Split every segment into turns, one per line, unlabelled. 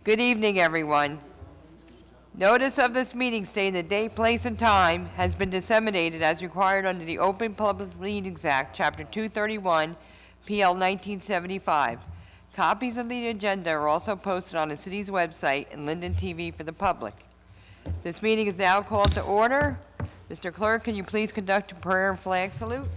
Good evening, everyone. Notice of this meeting stating the date, place, and time has been disseminated as required under the Open Public Meetings Act, Chapter 231, PL 1975. Copies of the agenda are also posted on the city's website and Linden TV for the public. This meeting is now called to order. Mr. Clerk, can you please conduct a prayer and flag salute?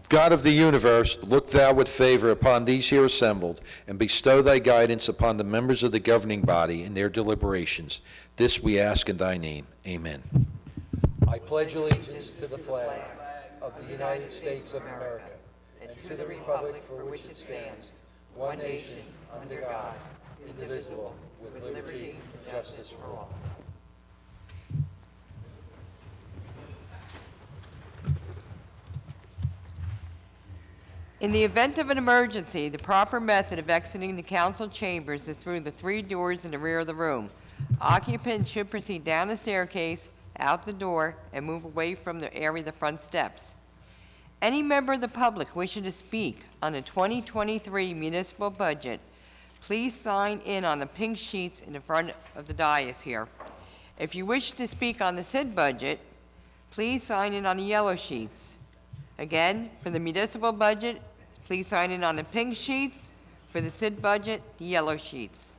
God of the universe, look thou with favor upon these here assembled, and bestow thy guidance upon the members of the governing body in their deliberations. This we ask in thy name. Amen. I pledge allegiance to the flag of the United States of America, and to the republic for which it stands, one nation, under God, indivisible, with liberty and justice for all.
In the event of an emergency, the proper method of exiting the council chambers is through the 3 doors in the rear of the room. Occupants should proceed down the staircase, out the door, and move away from the area of the front steps. Any member of the public wishing to speak on the 2023 municipal budget, please sign in on the pink sheets in the front of the dais here. If you wish to speak on the SID budget, please sign in on the yellow sheets. Again, for the municipal budget, please sign in on the pink sheets. For the SID budget, the yellow sheets.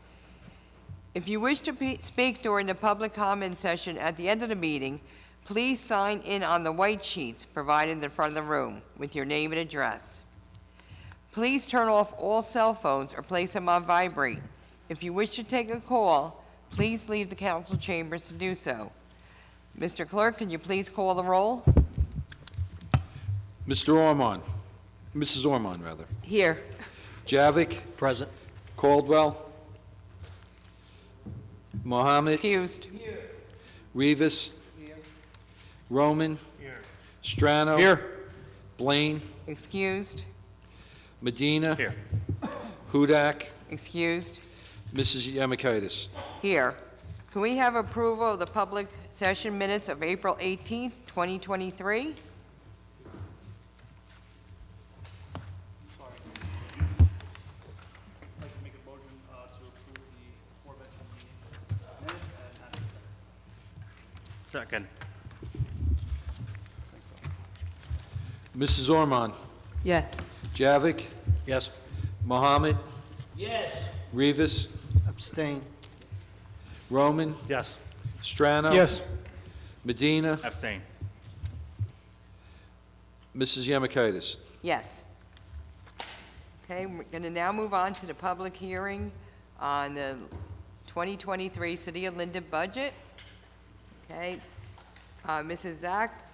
If you wish to speak during the public comment session at the end of the meeting, please sign in on the white sheets provided in the front of the room with your name and address. Please turn off all cell phones or place them on vibrate. If you wish to take a call, please leave the council chambers to do so. Mr. Clerk, can you please call the roll?
Mrs. Ormond, rather.
Here.
Javik.
Present.
Caldwell. Mohammed.
Excused.
Rivas. Here. Roman.
Here.
Strano.
Here.
Blaine.
Excused.
Medina.
Here.
Hudak.
Excused.
Mrs. Yamakaitis.
Here. Can we have approval of the public session minutes of April 18th, 2023?
Second.
Mrs. Ormond.
Yes.
Javik.
Yes.
Mohammed.
Yes.
Rivas.
Abstain.
Roman.
Yes.
Strano.
Yes.
Medina.
Abstain.
Mrs. Yamakaitis.
Yes. Okay, we're going to now move on to the public hearing on the 2023 City of Linden budget. Okay, Mrs. Zach,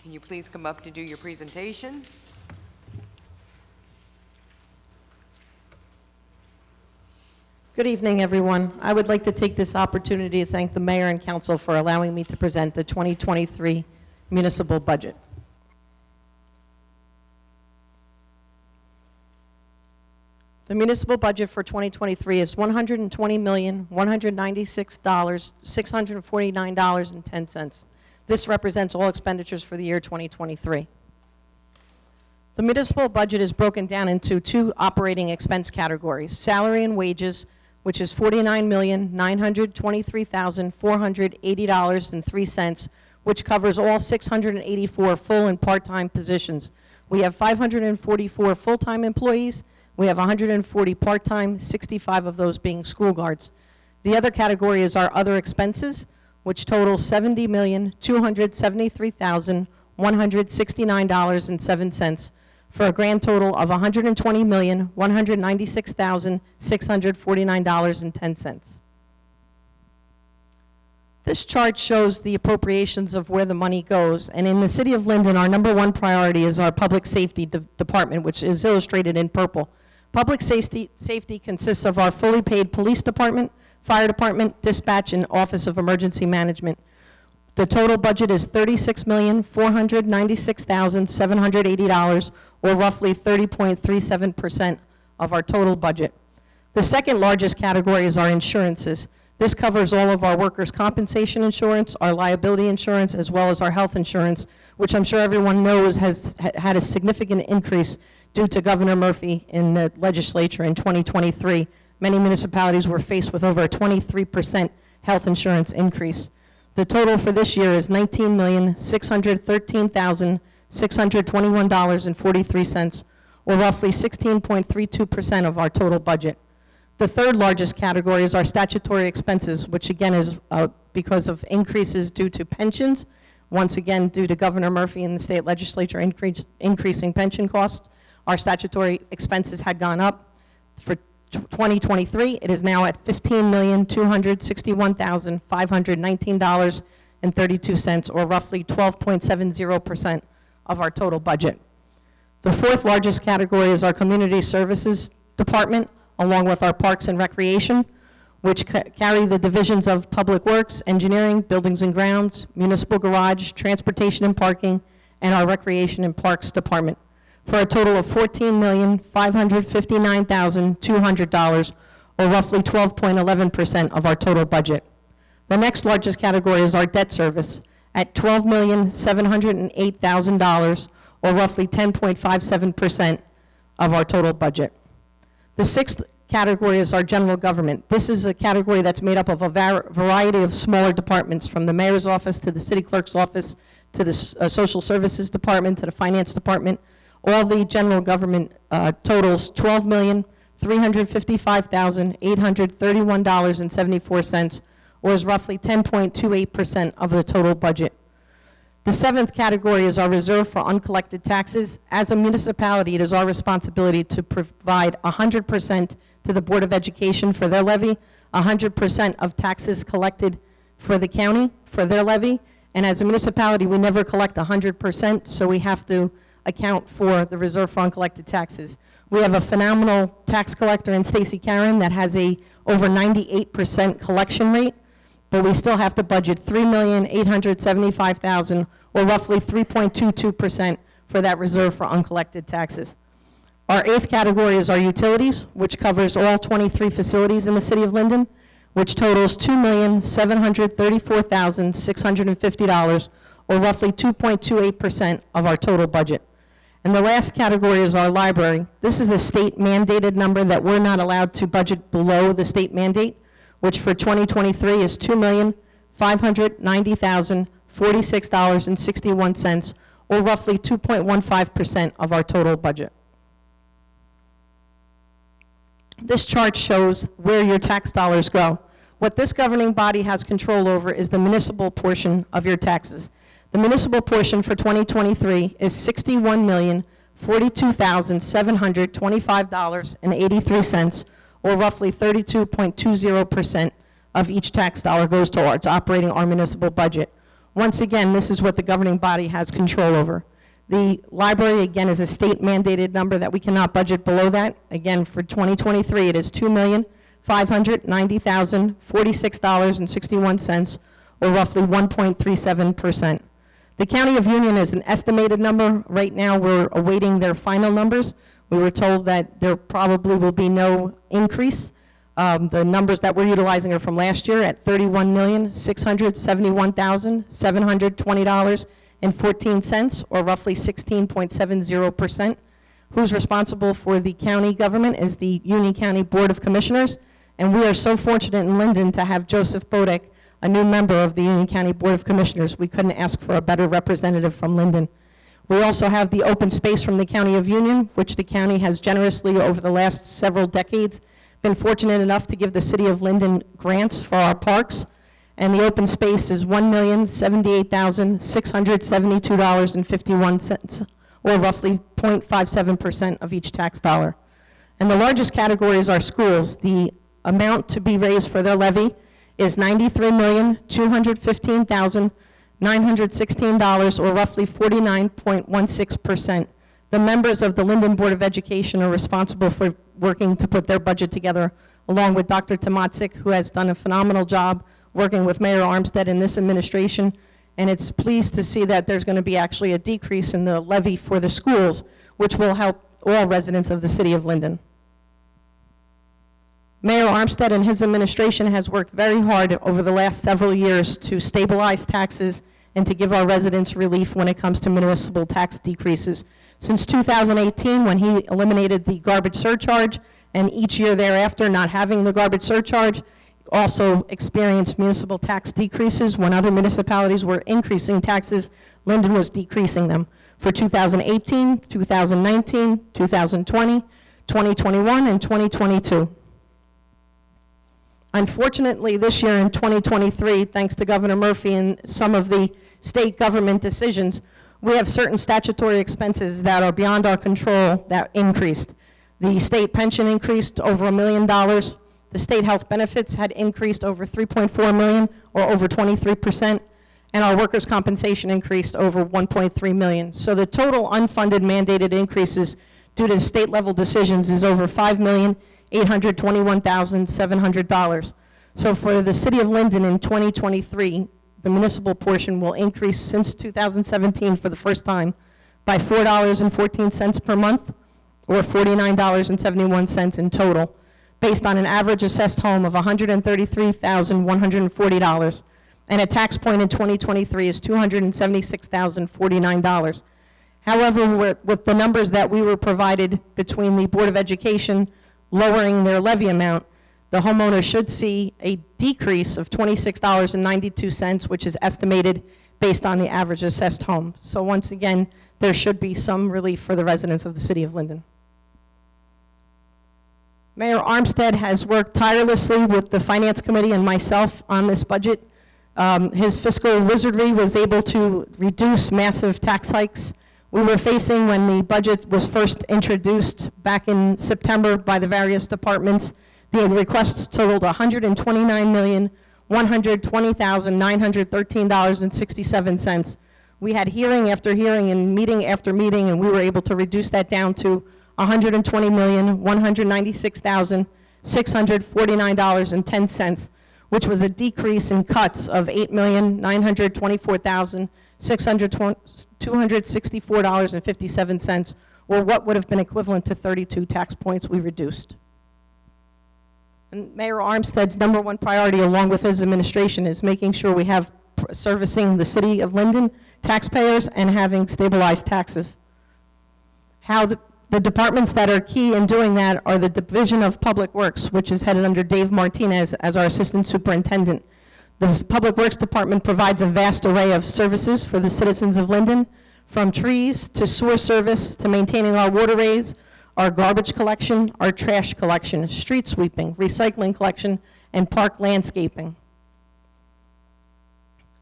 can you please come up to do your presentation?
Good evening, everyone. I would like to take this opportunity to thank the Mayor and Council for allowing me to present the 2023 municipal budget. The municipal budget for 2023 is $120,196,649.10. This represents all expenditures for the year 2023. The municipal budget is broken down into 2 operating expense categories: salary and wages, which is $49,923,480.03, which covers all 684 full and part-time positions. We have 544 full-time employees. We have 140 part-time, 65 of those being school guards. The other category is our other expenses, which totals $70,273,169.07, for a grand total of $120,196,649.10. This chart shows the appropriations of where the money goes, and in the City of Linden, our #1 priority is our Public Safety Department, which is illustrated in purple. Public safety consists of our fully paid police department, fire department, dispatch, and Office of Emergency Management. The total budget is $36,496,780, or roughly 30.37% of our total budget. The second largest category is our insurances. This covers all of our workers' compensation insurance, our liability insurance, as well as our health insurance, which I'm sure everyone knows has had a significant increase due to Governor Murphy in the legislature in 2023. Many municipalities were faced with over a 23% health insurance increase. The total for this year is $19,613,621.43, or roughly 16.32% of our total budget. The third largest category is our statutory expenses, which again is because of increases due to pensions, once again due to Governor Murphy and the state legislature increasing pension costs. Our statutory expenses had gone up. For 2023, it is now at $15,261,519.32, or roughly 12.70% of our total budget. The fourth largest category is our Community Services Department, along with our Parks and Recreation, which carry the divisions of Public Works, Engineering, Buildings and Grounds, Municipal Garage, Transportation and Parking, and our Recreation and Parks Department, for a total of $14,559,200, or roughly 12.11% of our total budget. The next largest category is our debt service at $12,708,000, or roughly 10.57% of our total budget. The sixth category is our general government. This is a category that's made up of a variety of smaller departments, from the mayor's office to the city clerk's office to the social services department to the finance department. All the general government totals $12,355,831.74, or is roughly 10.28% of the total budget. The seventh category is our reserve for uncollected taxes. As a municipality, it is our responsibility to provide 100% to the Board of Education for their levy, 100% of taxes collected for the county for their levy, and as a municipality, we never collect 100%, so we have to account for the reserve for uncollected taxes. We have a phenomenal tax collector in Stacy Karen that has a over 98% collection rate, but we still have to budget $3,875,000, or roughly 3.22% for that reserve for uncollected taxes. Our eighth category is our utilities, which covers all 23 facilities in the city of Linden, which totals $2,734,650, or roughly 2.28% of our total budget. And the last category is our library. This is a state mandated number that we're not allowed to budget below the state mandate, which for 2023 is $2,590,046.61, or roughly 2.15% of our total budget. This chart shows where your tax dollars go. What this governing body has control over is the municipal portion of your taxes. The municipal portion for 2023 is $61,042,725.83, or roughly 32.20% of each tax dollar goes towards operating our municipal budget. Once again, this is what the governing body has control over. The library, again, is a state-mandated number that we cannot budget below that. Again, for 2023, it is $2,590,046.61, or roughly 1.37%. The County of Union is an estimated number. Right now, we're awaiting their final numbers. We were told that there probably will be no increase. The numbers that we're utilizing are from last year at $31,671,720.14, or roughly 16.70%. Who's responsible for the county government is the Union County Board of Commissioners, and we are so fortunate in Linden to have Joseph Bodek, a new member of the Union County Board of Commissioners. We couldn't ask for a better representative from Linden. We also have the open space from the County of Union, which the county has generously, over the last several decades, been fortunate enough to give the city of Linden grants for our parks. And the open space is $1,078,672.51, or roughly 0.57% of each tax dollar. And the largest category is our schools. The amount to be raised for their levy is $93,215,916, or roughly 49.16%. The members of the Linden Board of Education are responsible for working to put their budget together, along with Dr. Tomatsik, who has done a phenomenal job working with Mayor Armstead in this administration. And it's pleased to see that there's going to be actually a decrease in the levy for the schools, which will help all residents of the city of Linden. Mayor Armstead and his administration has worked very hard over the last several years to stabilize taxes and to give our residents relief when it comes to municipal tax decreases. Since 2018, when he eliminated the garbage surcharge, and each year thereafter not having the garbage surcharge, also experienced municipal tax decreases. When other municipalities were increasing taxes, Linden was decreasing them for 2018, 2019, 2020, 2021, and 2022. Unfortunately, this year in 2023, thanks to Governor Murphy and some of the state government decisions, we have certain statutory expenses that are beyond our control that increased. The state pension increased over $1 million. The state health benefits had increased over $3.4 million, or over 23%, and our workers' compensation increased over $1.3 million. So the total unfunded mandated increases due to state-level decisions is over $5,821,700. So for the city of Linden in 2023, the municipal portion will increase since 2017 for the first time by $4.14 per month, or $49.71 in total, based on an average assessed home of $133,140, and a tax point in 2023 is $276,049. However, with the numbers that we were provided between the Board of Education lowering their levy amount, the homeowner should see a decrease of $26.92, which is estimated based on the average assessed home. So once again, there should be some relief for the residents of the city of Linden. Mayor Armstead has worked tirelessly with the Finance Committee and myself on this budget. His fiscal wizardry was able to reduce massive tax hikes we were facing when the budget was first introduced back in September by the various departments. The requests totaled $129,120,913.67. We had hearing after hearing and meeting after meeting, and we were able to reduce that down to $120,196,649.10, which was a decrease in cuts of $8,924,264.57, or what would have been equivalent to 32 tax points we reduced. And Mayor Armstead's number one priority, along with his administration, is making sure we have servicing the city of Linden taxpayers and having stabilized taxes. How the departments that are key in doing that are the Division of Public Works, which is headed under Dave Martinez as our Assistant Superintendent. The Public Works Department provides a vast array of services for the citizens of Linden, from trees to sewer service to maintaining our waterways, our garbage collection, our trash collection, street sweeping, recycling collection, and park landscaping.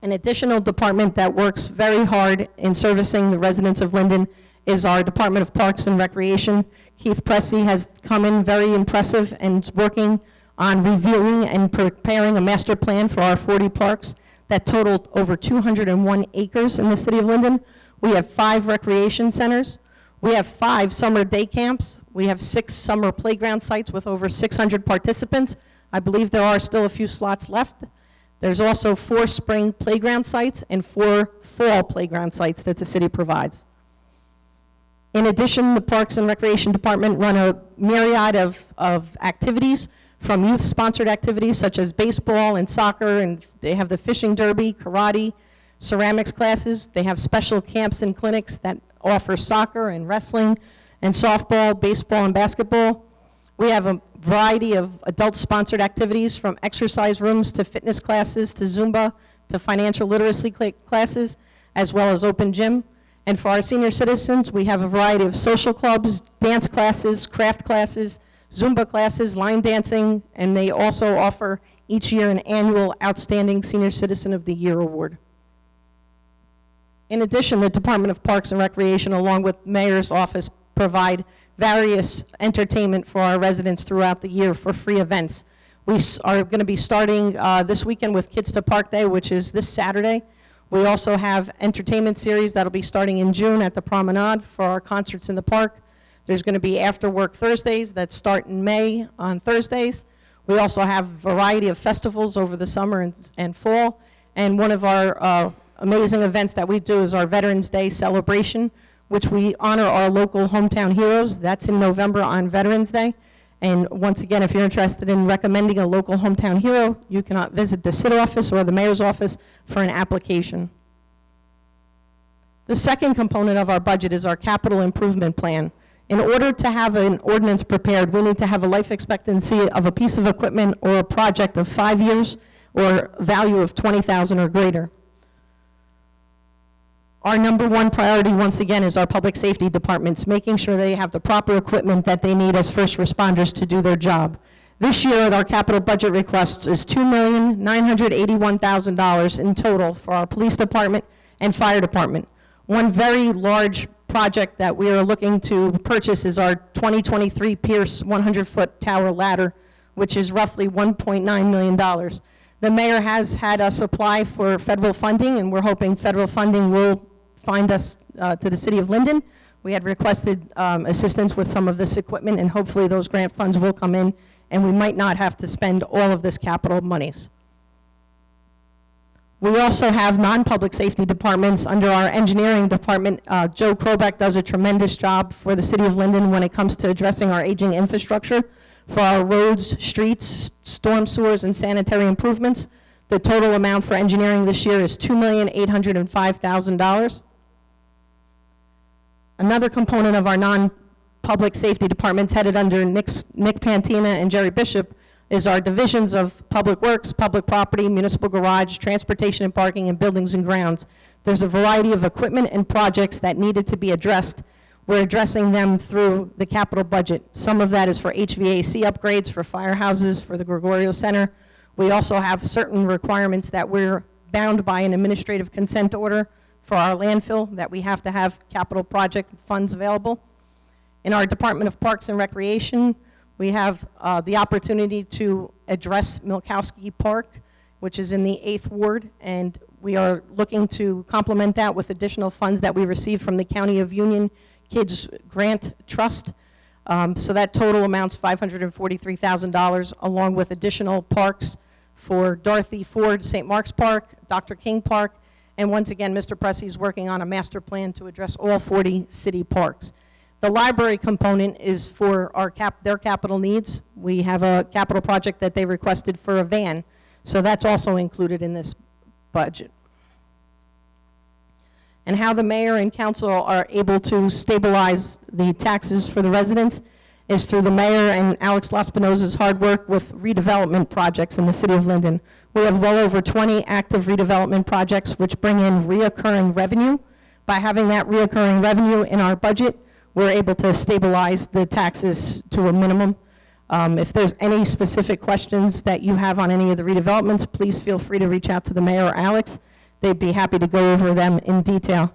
An additional department that works very hard in servicing the residents of Linden is our Department of Parks and Recreation. Keith Pressey has come in very impressive and is working on reviewing and preparing a master plan for our 40 parks that totaled over 201 acres in the city of Linden. We have 5 recreation centers. We have 5 summer day camps. We have 6 summer playground sites with over 600 participants. I believe there are still a few slots left. There's also 4 spring playground sites and 4 fall playground sites that the city provides. In addition, the Parks and Recreation Department run a myriad of activities, from youth-sponsored activities such as baseball and soccer, and they have the fishing derby, karate, ceramics classes. They have special camps and clinics that offer soccer and wrestling and softball, baseball, and basketball. We have a variety of adult-sponsored activities, from exercise rooms to fitness classes to Zumba to financial literacy classes, as well as open gym. And for our senior citizens, we have a variety of social clubs, dance classes, craft classes, Zumba classes, line dancing, and they also offer each year an annual Outstanding Senior Citizen of the Year award. In addition, the Department of Parks and Recreation, along with Mayor's Office, provide various entertainment for our residents throughout the year for free events. We are going to be starting this weekend with Kids to Park Day, which is this Saturday. We also have entertainment series that'll be starting in June at the Promenade for our concerts in the park. There's going to be after-work Thursdays that start in May on Thursdays. We also have a variety of festivals over the summer and fall. And one of our amazing events that we do is our Veterans Day celebration, which we honor our local hometown heroes. That's in November on Veterans Day. And once again, if you're interested in recommending a local hometown hero, you can visit the city office or the mayor's office for an application. The second component of our budget is our capital improvement plan. In order to have an ordinance prepared, we need to have a life expectancy of a piece of equipment or a project of 5 years or value of $20,000 or greater. Our number one priority, once again, is our public safety departments, making sure they have the proper equipment that they need as first responders to do their job. This year, our capital budget requests is $2,981,000 in total for our police department and fire department. One very large project that we are looking to purchase is our 2023 Pierce 100-foot tower ladder, which is roughly $1.9 million. The mayor has had us apply for federal funding, and we're hoping federal funding will find us to the city of Linden. We had requested assistance with some of this equipment, and hopefully those grant funds will come in, and we might not have to spend all of this capital monies. We also have non-public safety departments under our engineering department. Joe Krobeck does a tremendous job for the city of Linden when it comes to addressing our aging infrastructure for our roads, streets, storm sewers, and sanitary improvements. The total amount for engineering this year is $2,805,000. Another component of our non-public safety departments headed under Nick Pantina and Jerry Bishop is our divisions of Public Works, Public Property, Municipal Garage, Transportation and Parking, and Buildings and Grounds. There's a variety of equipment and projects that needed to be addressed. We're addressing them through the capital budget. Some of that is for HVAC upgrades, for firehouses, for the Gregorio Center. We also have certain requirements that we're bound by an administrative consent order for our landfill, that we have to have capital project funds available. In our Department of Parks and Recreation, we have the opportunity to address Milkowski Park, which is in the 8th Ward, and we are looking to complement that with additional funds that we received from the County of Union Kids Grant Trust. So that total amounts $543,000, along with additional parks for Dorothy Ford St. Mark's Park, Dr. King Park, and once again, Mr. Pressey is working on a master plan to address all 40 city parks. The library component is for their capital needs. We have a capital project that they requested for a van, so that's also included in this budget. And how the mayor and council are able to stabilize the taxes for the residents is through the mayor and Alex Laspinosa's hard work with redevelopment projects in the city of Linden. We have well over 20 active redevelopment projects which bring in reoccurring revenue. By having that reoccurring revenue in our budget, we're able to stabilize the taxes to a minimum. If there's any specific questions that you have on any of the redevelopments, please feel free to reach out to the mayor or Alex. They'd be happy to go over them in detail.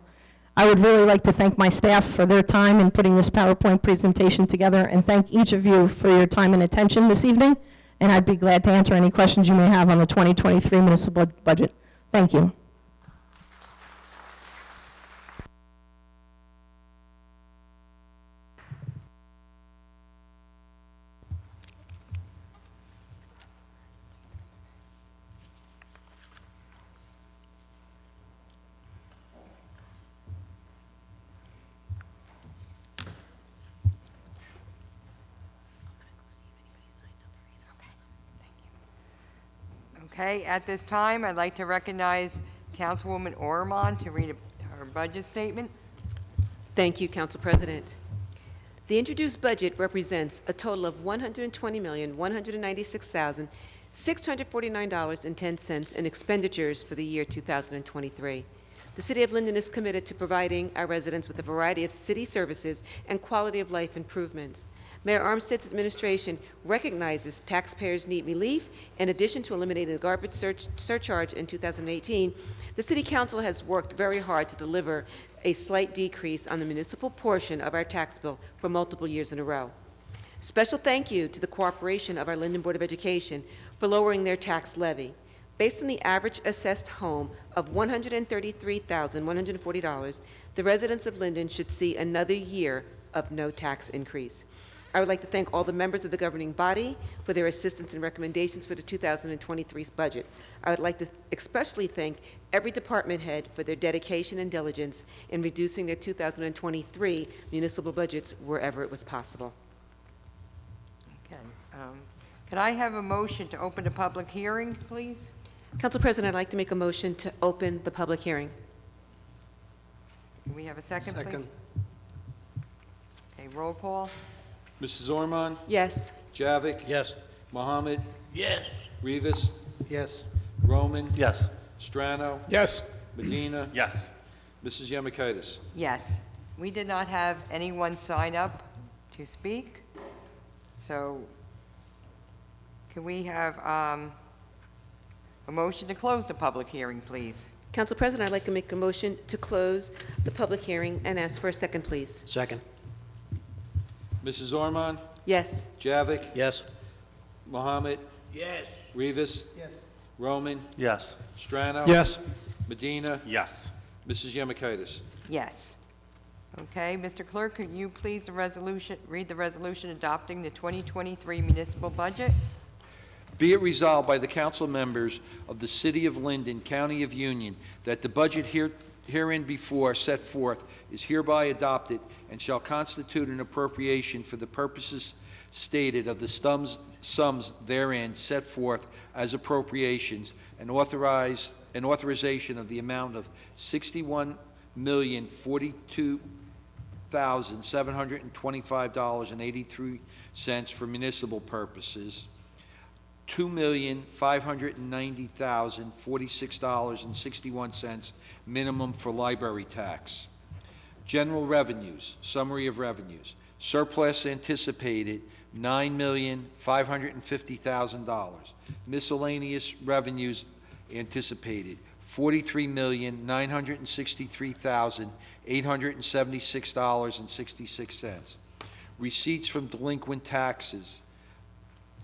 I would really like to thank my staff for their time in putting this PowerPoint presentation together, and thank each of you for your time and attention this evening, and I'd be glad to answer any questions you may have on the 2023 municipal budget. Thank you.
Okay, at this time, I'd like to recognize Councilwoman Ormond to read her budget statement.
Thank you, Council President. The introduced budget represents a total of $120,196,649.10 in expenditures for the year 2023. The City of Linden is committed to providing our residents with a variety of city services and quality of life improvements. Mayor Armstead's administration recognizes taxpayers need relief. In addition to eliminating the garbage surcharge in 2018, the City Council has worked very hard to deliver a slight decrease on the municipal portion of our tax bill for multiple years in a row. Special thank you to the cooperation of our Linden Board of Education for lowering their tax levy. Based on the average assessed home of $133,140, the residents of Linden should see another year of no tax increase. I would like to thank all the members of the governing body for their assistance and recommendations for the 2023 budget. I would like to especially thank every department head for their dedication and diligence in reducing their 2023 municipal budgets wherever it was possible.
Okay. Could I have a motion to open the public hearing, please?
Council President, I'd like to make a motion to open the public hearing.
Can we have a second, please?
Second.
Okay, roll call?
Mrs. Ormond?
Yes.
Javik?
Yes.
Mohammed?
Yes.
Rivas?
Yes.
Roman?
Yes.
Strano?
Yes.
Medina?
Yes.
Mrs. Yemakaitis?
Yes. We did not have anyone sign up to speak, so can we have a motion to close the public hearing, please?
Council President, I'd like to make a motion to close the public hearing and ask for a second, please.
Second.
Mrs. Ormond?
Yes.
Javik?
Yes.
Mohammed?
Yes.
Rivas?
Yes.
Roman?
Yes.
Strano?
Yes.
Medina?
Yes.
Mrs. Yemakaitis?
Yes. Okay, Mr. Clerk, could you please read the resolution adopting the 2023 municipal budget?
Be it resolved by the council members of the City of Linden, County of Union, that the budget herein before set forth is hereby adopted and shall constitute an appropriation for the purposes stated of the sums therein set forth as appropriations, and authorization of the amount of $61,042,725.83 for municipal purposes, $2,590,046.61 minimum for library tax. General revenues, summary of revenues. Surplus anticipated, $9,550,000. Miscellaneous revenues anticipated, $43,963,876.66. Receipts from delinquent taxes,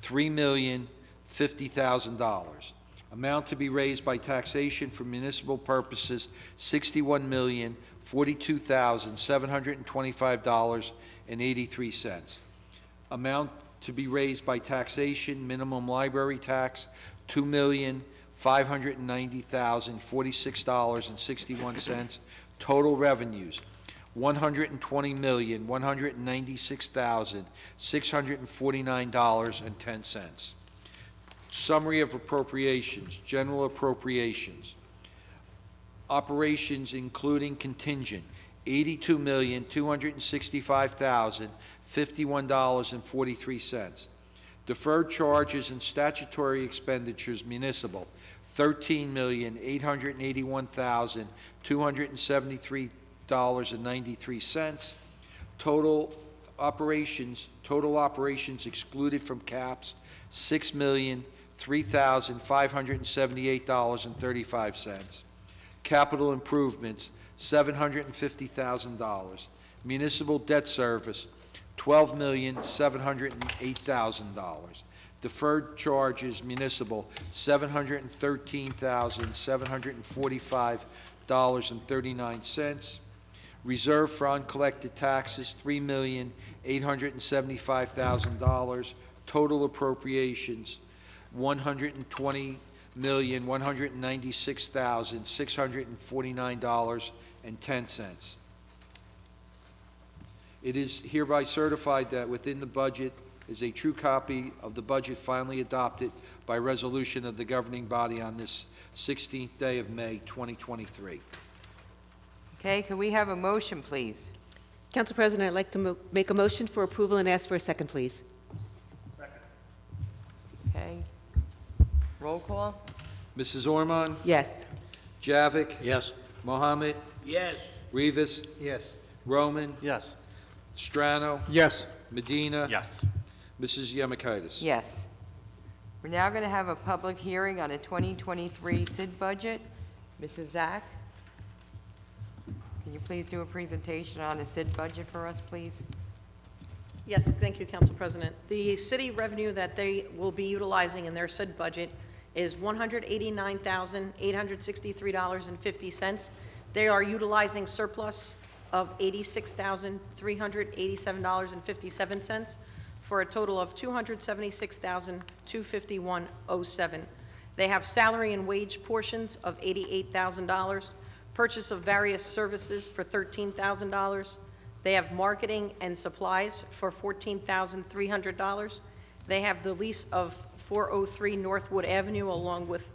$3,050,000. Amount to be raised by taxation for municipal purposes, $61,042,725.83. Amount to be raised by taxation, minimum library tax, $2,590,046.61. Total revenues, $120,196,649.10. Summary of appropriations, general appropriations. Operations including contingent, $82,265,051.43. Deferred charges and statutory expenditures municipal, $13,881,273.93. Total operations excluded from caps, $6,003,578.35. Capital improvements, $750,000. Municipal debt service, $12,708,000. Deferred charges municipal, $713,745.39. Reserve for uncollected taxes, $3,875,000. Total appropriations, $120,196,649.10. It is hereby certified that within the budget is a true copy of the budget finally adopted by resolution of the governing body on this 16th day of May, 2023.
Okay, can we have a motion, please?
Council President, I'd like to make a motion for approval and ask for a second, please.
Okay. Roll call?
Mrs. Ormond?
Yes.
Javik?
Yes.
Mohammed?
Yes.
Rivas?
Yes.
Roman?
Yes.
Strano?
Yes.
Medina?
Yes.
Mrs. Yemakaitis?
Yes. We're now going to have a public hearing on a 2023 SID budget. Mrs. Zach, can you please do a presentation on the SID budget for us, please?
Yes, thank you, Council President. The city revenue that they will be utilizing in their SID budget is $189,863.50. They are utilizing surplus of $86,387.57 for a total of $276,251.07. They have salary and wage portions of $88,000, purchase of various services for $13,000. They have marketing and supplies for $14,300. They have the lease of 403 Northwood Avenue along with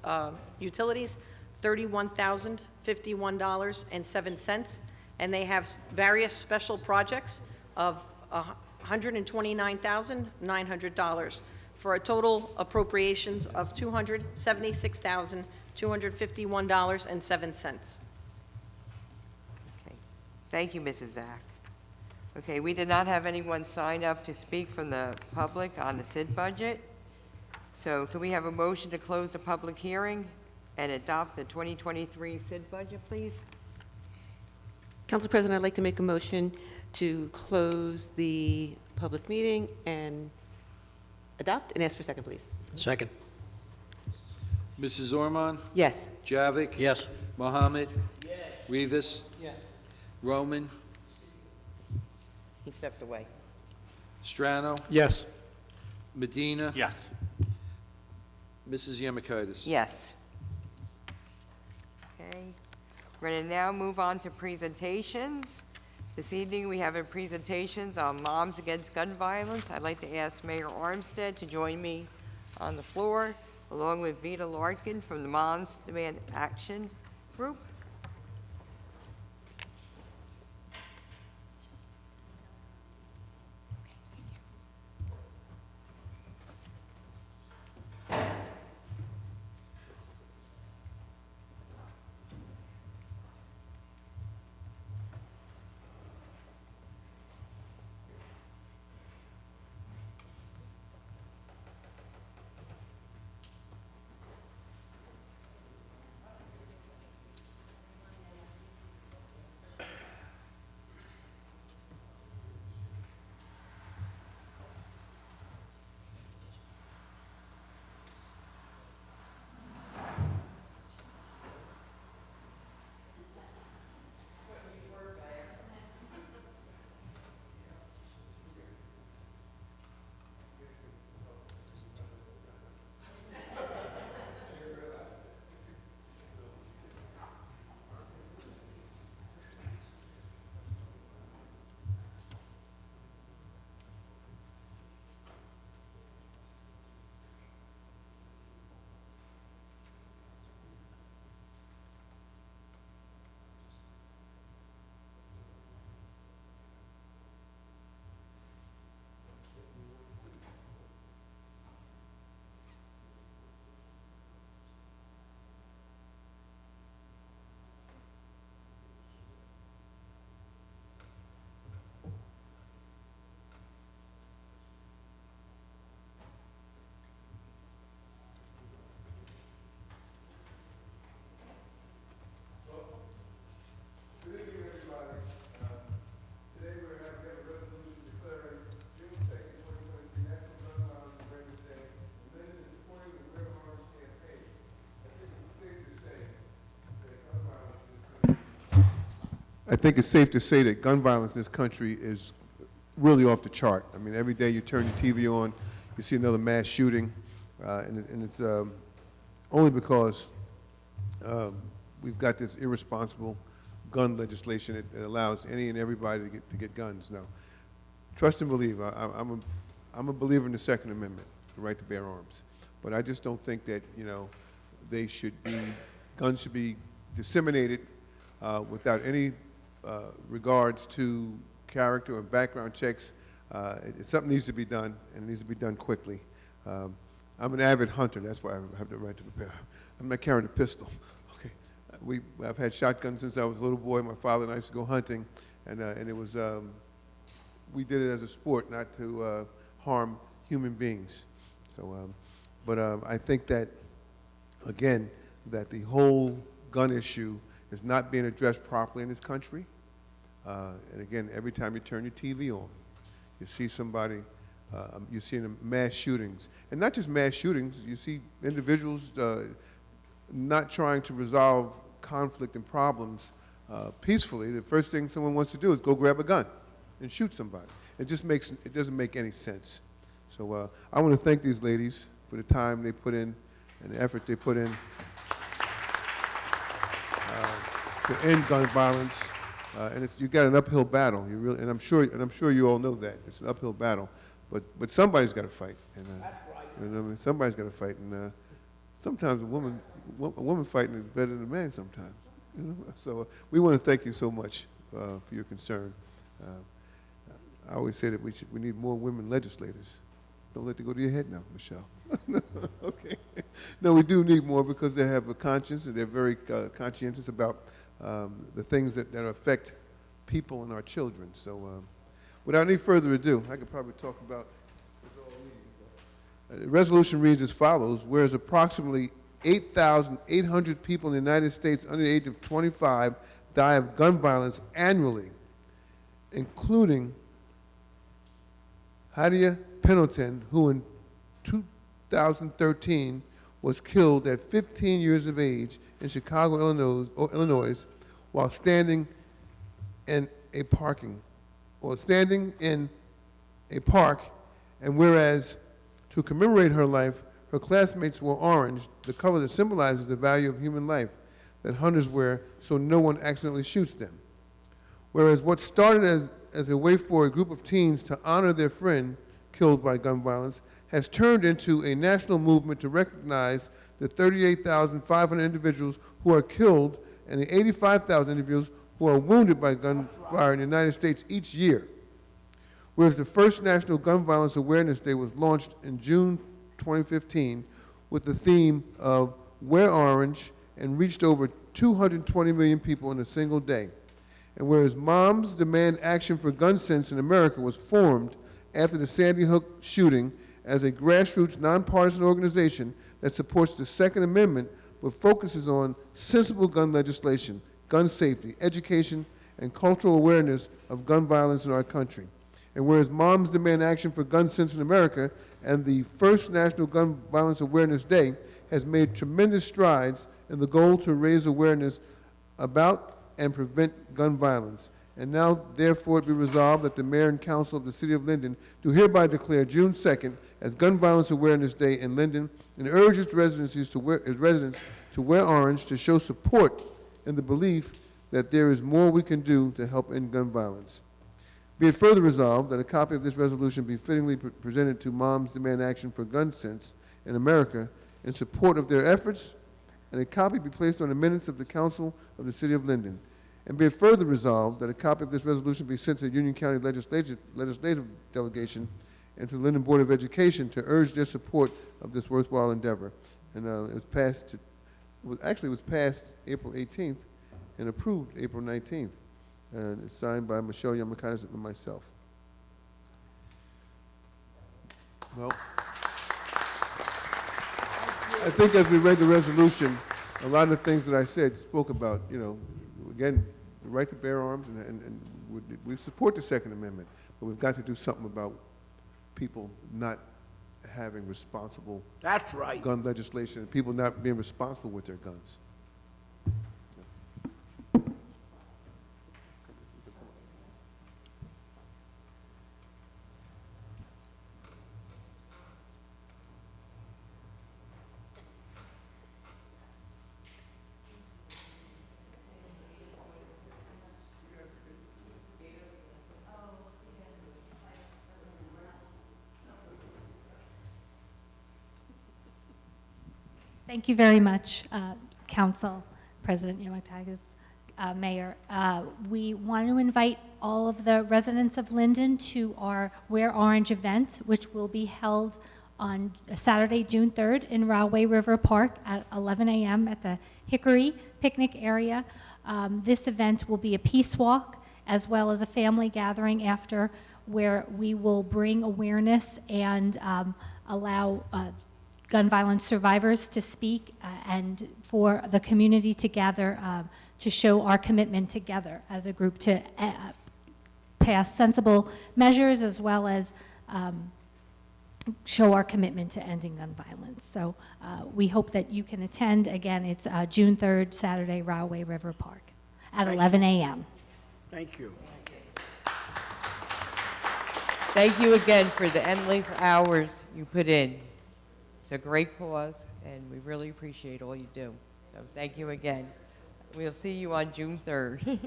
utilities, $31,051.07. and they have various special projects of $129,900 for a total appropriations of $276,251.07.
Okay. Thank you, Mrs. Zach. Okay, we did not have anyone sign up to speak from the public on the SID budget. So could we have a motion to close the public hearing and adopt the 2023 SID budget, please?
Council President, I'd like to make a motion to close the public meeting and adopt, and ask for a second, please.
Second.
Mrs. Ormond?
Yes.
Javik?
Yes.
Mohammed? Rivas?
Yes.
Roman?
He stepped away.
Strano?
Yes.
Medina?
Yes.
Mrs. Yemekaitis?
Yes. Okay. We're going to now move on to presentations. This evening, we have presentations on Moms Against Gun Violence. I'd like to ask Mayor Armstead to join me on the floor, along with Vita Larkin from the Moms Demand Action Group.
I think it's safe to say that gun violence in this country is really off the chart. I mean, every day you turn your TV on, you see another mass shooting, and it's only because we've got this irresponsible gun legislation that allows any and everybody to get guns. Now, trust and believe. I'm a believer in the Second Amendment, the right to bear arms, but I just don't think that guns should be disseminated without any regards to character or background checks. Something needs to be done, and it needs to be done quickly. I'm an avid hunter. That's why I have the right to bear. I'm not carrying a pistol. Okay, I've had shotguns since I was a little boy. My father and I used to go hunting, and it was we did it as a sport, not to harm human beings. So, but I think that again, that the whole gun issue is not being addressed properly in this country. And again, every time you turn your TV on, you see somebody, you see mass shootings. And not just mass shootings, you see individuals not trying to resolve conflict and problems peacefully. The first thing someone wants to do is go grab a gun and shoot somebody. It doesn't make any sense. So I want to thank these ladies for the time they put in and the effort they put in to end gun violence. And you got an uphill battle. You really, and I'm sure you all know that it's an uphill battle. But somebody's got to fight. And, you know what I mean? Somebody's got to fight. And sometimes a woman fighting is better than a man. Sometimes. You know? So we want to thank you so much for your concern. I always say that we need more women legislators. Don't let it go to your head now, Michelle. Okay. No, we do need more because they have a conscience and they're very conscientious about the things that affect people and our children. So without any further ado, I could probably talk about this all evening. The resolution reads as follows: whereas approximately 8,800 people in the United States under the age of 25 die of gun violence annually, including Hadia Pendleton, who in 2013 was killed at 15 years of age in Chicago, Illinois, while standing in a park, and whereas to commemorate her life, her classmates wore orange, the color that symbolizes the value of human life that hunters wear so no one accidentally shoots them. Whereas what started as a way for a group of teens to honor their friend killed by gun violence has turned into a national movement to recognize the 38,500 individuals who are killed and the 85,000 individuals who are wounded by gunfire in the United States each year. Whereas the first National Gun Violence Awareness Day was launched in June 2015 with the theme of Wear Orange and reached over 220 million people in a single day. And whereas Moms Demand Action for Gun Sense in America was formed after the Sandy Hook shooting as a grassroots nonpartisan organization that supports the Second Amendment but focuses on sensible gun legislation, gun safety, education, and cultural awareness of gun violence in our country. And whereas Moms Demand Action for Gun Sense in America and the first National Gun Violence Awareness Day has made tremendous strides in the goal to raise awareness about and prevent gun violence. And now, therefore, it be resolved that the Mayor and Council of the City of Linden do hereby declare June 2nd as Gun Violence Awareness Day in Linden and urge its residents to wear orange to show support in the belief that there is more we can do to help end gun violence. Be it further resolved that a copy of this resolution be fittingly presented to Moms Demand Action for Gun Sense in America in support of their efforts, and a copy be placed on the minutes of the Council of the City of Linden. And be it further resolved that a copy of this resolution be sent to the Union County Legislative Delegation and to the Linden Board of Education to urge their support of this worthwhile endeavor. And it was passed April 18th and approved April 19th. And it's signed by Michelle Yamakanis and myself. Well, I think as we read the resolution, a lot of the things that I said spoke about, again, the right to bear arms, and we support the Second Amendment, but we've got to do something about people not having responsible
That's right.
gun legislation and people not being responsible with their guns.
Thank you very much, Council, President Yamatagas, Mayor. We want to invite all of the residents of Linden to our Wear Orange event, which will be held on Saturday, June 3rd in Rahway River Park at 11 a.m. at the Hickory picnic area. This event will be a peace walk as well as a family gathering after, where we will bring awareness and allow gun violence survivors to speak and for the community to gather to show our commitment together as a group to pass sensible measures as well as show our commitment to ending gun violence. So we hope that you can attend. Again, it's June 3rd, Saturday, Rahway River Park at 11 a.m.
Thank you.
Thank you again for the endless hours you put in. It's a great cause, and we really appreciate all you do. So thank you again. We'll see you on June 3rd.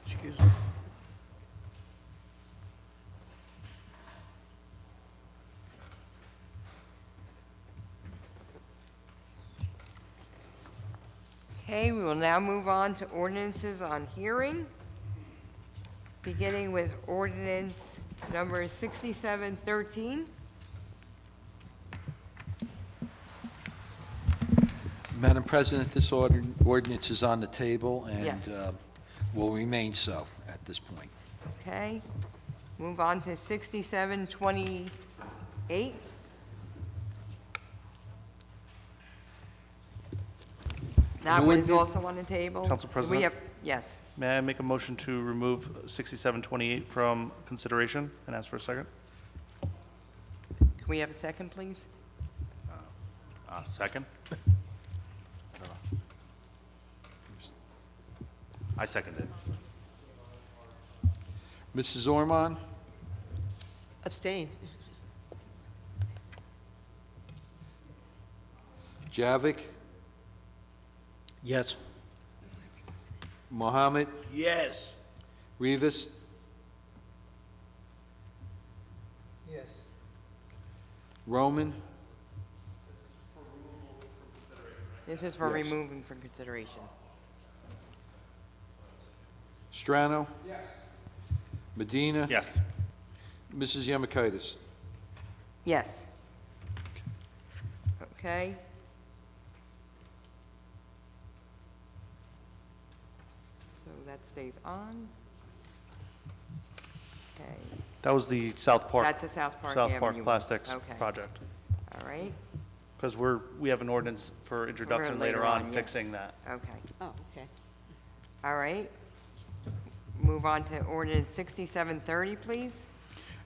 Excuse me.
Okay, we will now move on to ordinances on hearing, beginning with ordinance number 6713.
Madam President, this ordinance is on the table
Yes.
and will remain so at this point.
Okay, move on to 6728. That one is also on the table.
Council
Do
President?
we have, yes.
May I make a motion to remove 6728 from consideration and ask for a second?
Can we have a second, please?
Second? I second it.
Mrs. Ormond?
Abstain.
Javik?
Yes.
Mohammed?
Yes.
Rivas?
Yes.
Roman?
This is for
Yes.
removing from consideration.
Strano? Yes. Medina?
Yes.
Mrs. Yemakaitis?
Yes. Okay. So that stays on. Okay,
That was the South Park.
that's a South Park
South Park
Avenue.
Plastics
Okay.
project.
All right,
Because we have an ordinance for introduction
later
later on
on, yes.
fixing that.
okay.
Oh, okay.
All right. Move on to ordinance 6730, please.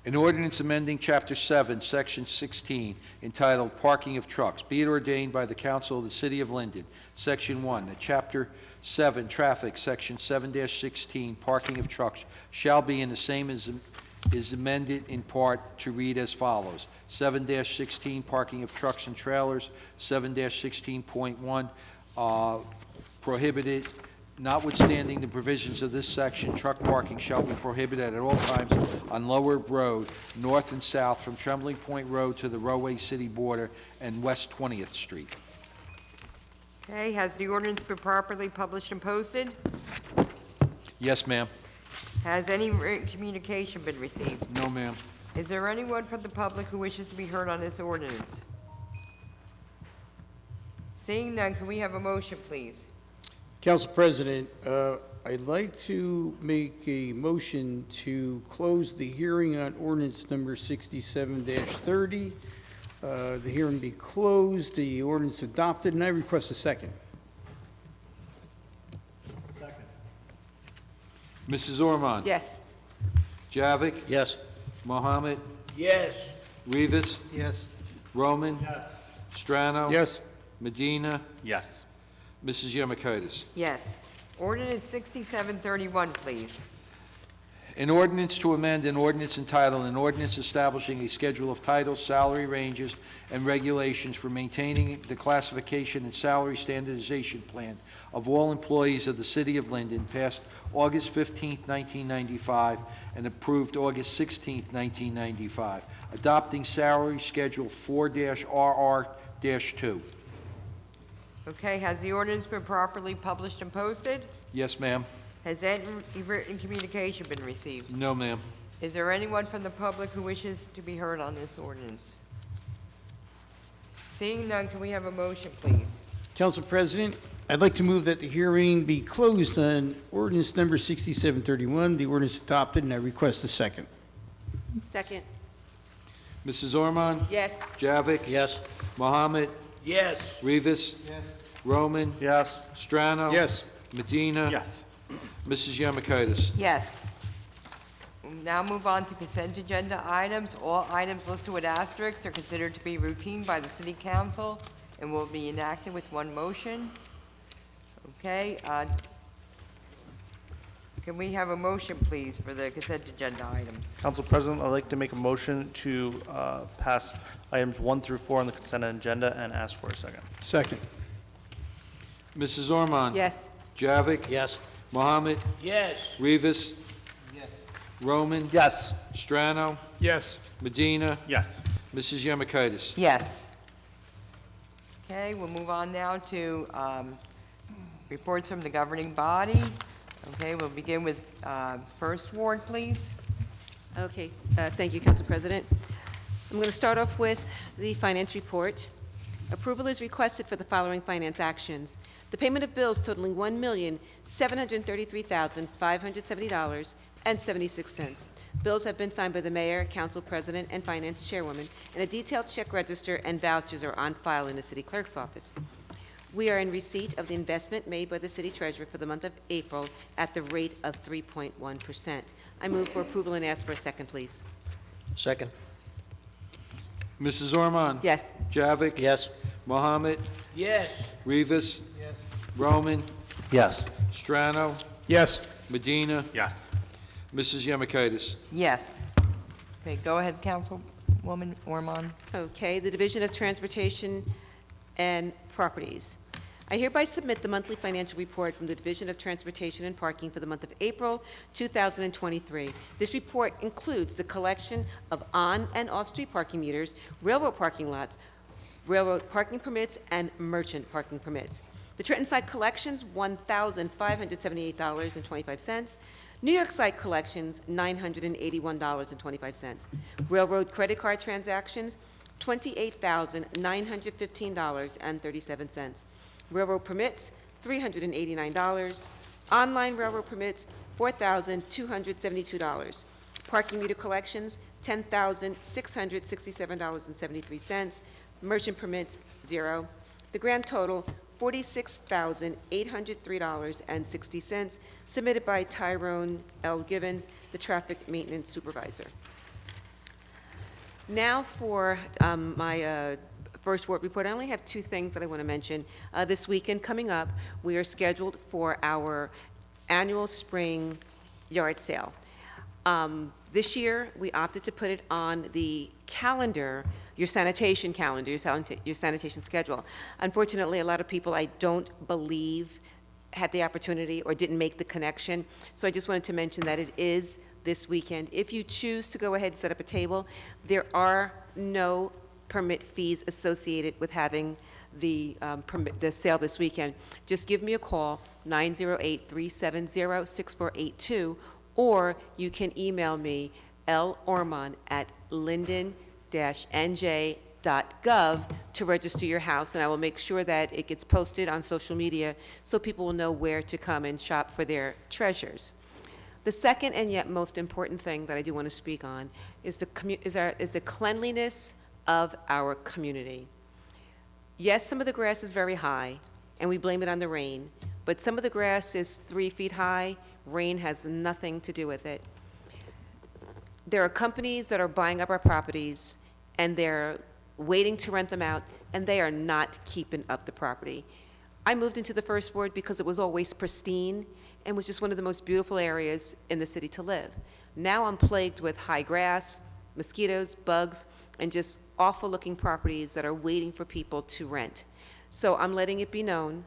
An ordinance amending Chapter 7, Section 16, entitled Parking of Trucks. Be it ordained by the Council of the City of Linden, Section 1, that Chapter 7, Traffic, Section 7-16, Parking of Trucks, shall be in the same as is amended in part to read as follows. 7-16, Parking of Trucks and Trailers, 7-16.1, prohibited. Notwithstanding the provisions of this section, truck parking shall be prohibited at all times on Lower Road, north and south from Trembling Point Road to the Rowway City border and West 20th Street.
Okay, has the ordinance been properly published and posted?
Yes, ma'am.
Has any communication been received?
No, ma'am.
Is there anyone from the public who wishes to be heard on this ordinance? Seeing none, can we have a motion, please?
Council President, I'd like to make a motion to close the hearing on ordinance number 67-30. The hearing be closed, the ordinance adopted, and I request a second.
Mrs. Ormond?
Yes.
Javik?
Yes.
Mohammed?
Yes.
Rivas?
Yes.
Roman? Strano?
Yes.
Medina?
Yes.
Mrs. Yemakaitis?
Yes. Ordinance 6731, please.
An ordinance to amend an ordinance entitled, an ordinance establishing a schedule of titles, salary ranges, and regulations for maintaining the classification and salary standardization plan of all employees of the City of Linden, passed August 15, 1995, and approved August 16, 1995, adopting salary schedule 4-RR-2.
Okay, has the ordinance been properly published and posted?
Yes, ma'am.
Has any written communication been received?
No, ma'am.
Is there anyone from the public who wishes to be heard on this ordinance? Seeing none, can we have a motion, please?
Council President, I'd like to move that the hearing be closed on ordinance number 6731, the ordinance adopted, and I request a second.
Second.
Mrs. Ormond?
Yes.
Javik?
Yes.
Mohammed?
Yes.
Rivas?
Yes.
Roman?
Yes.
Strano?
Yes.
Medina?
Yes.
Mrs. Yemakaitis?
Yes. We'll now move on to consent agenda items. All items listed with asterisks are considered to be routine by the City Council and will be enacted with one motion. Okay, can we have a motion, please, for the consent agenda items?
Council President, I'd like to make a motion to pass items 1 through 4 on the consent agenda and ask for a second.
Second.
Mrs. Ormond?
Yes.
Javik?
Yes.
Mohammed?
Yes.
Rivas?
Yes.
Roman?
Yes.
Strano?
Yes.
Medina?
Yes.
Mrs. Yemakaitis?
Yes. Okay, we'll move on now to Reports from the governing body. Okay, we'll begin with First Ward, please.
Okay, thank you, Council President. I'm going to start off with the finance report. Approval is requested for the following finance actions. The payment of bills totaling $1,733,570.76. Bills have been signed by the mayor, council president, and finance chairwoman, and a detailed check register and vouchers are on file in the city clerk's office. We are in receipt of the investment made by the city treasurer for the month of April at the rate of 3.1%. I move for approval and ask for a second, please.
Second.
Mrs. Ormond?
Yes.
Javik?
Yes.
Mohammed?
Yes.
Rivas? Yes. Roman?
Yes.
Strano?
Yes.
Medina?
Yes.
Mrs. Yemakaitis?
Yes. Okay, go ahead, Councilwoman Ormond.
Okay, the Division of Transportation and Properties. I hereby submit the monthly financial report from the Division of Transportation and Parking for the month of April 2023. This report includes the collection of on- and off-street parking meters, railroad parking lots, railroad parking permits, and merchant parking permits. The Trenton side collections, $1,578.25. New York side collections, $981.25. Railroad credit card transactions, $28,915.37. Railroad permits, $389. Online railroad permits, $4,272. Parking meter collections, $10,667.73. Merchant permits, 0. The grand total, $46,803.60, submitted by Tyrone L. Givens, the traffic maintenance supervisor. Now for my First Ward report. I only have two things that I want to mention. This weekend coming up, we are scheduled for our annual spring yard sale. This year, we opted to put it on the calendar, your sanitation calendar, your sanitation schedule. Unfortunately, a lot of people I don't believe had the opportunity or didn't make the connection. So I just wanted to mention that it is this weekend. If you choose to go ahead and set up a table, there are no permit fees associated with having the sale this weekend. Just give me a call, 908-370-6482, or you can email me, lormond@linden-nj.gov to register your house, and I will make sure that it gets posted on social media so people will know where to come and shop for their treasures. The second and yet most important thing that I do want to speak on is the cleanliness of our community. Yes, some of the grass is very high, and we blame it on the rain, but some of the grass is 3 feet high. Rain has nothing to do with it. There are companies that are buying up our properties, and they're waiting to rent them out, and they are not keeping up the property. I moved into the First Ward because it was always pristine and was just one of the most beautiful areas in the city to live. Now I'm plagued with high grass, mosquitoes, bugs, and just awful-looking properties that are waiting for people to rent. So I'm letting it be known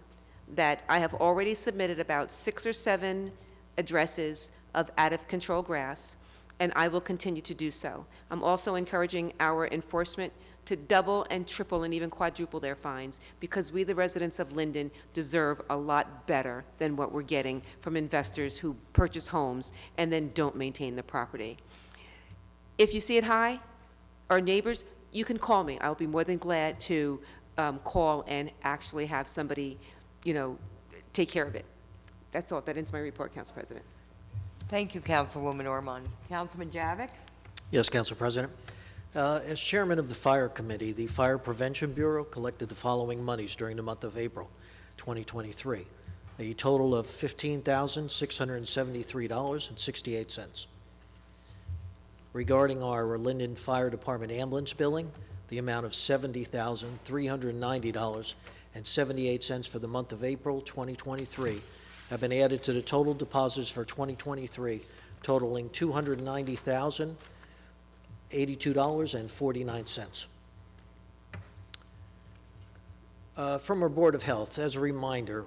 that I have already submitted about 6 or 7 addresses of out-of-control grass, and I will continue to do so. I'm also encouraging our enforcement to double and triple and even quadruple their fines, because we, the residents of Linden, deserve a lot better than what we're getting from investors who purchase homes and then don't maintain the property. If you see it high, our neighbors, you can call me. I'll be more than glad to call and actually have somebody, take care of it. That's all. That ends my report, Council President.
Thank you, Councilwoman Ormond. Councilman Javik?
Yes, Council President. As chairman of the Fire Committee, the Fire Prevention Bureau collected the following monies during the month of April 2023, a total of $15,673.68. Regarding our Linden Fire Department ambulance billing, the amount of $70,390.78 for the month of April 2023 have been added to the total deposits for 2023, totaling $290,082.49. From our Board of Health, as a reminder,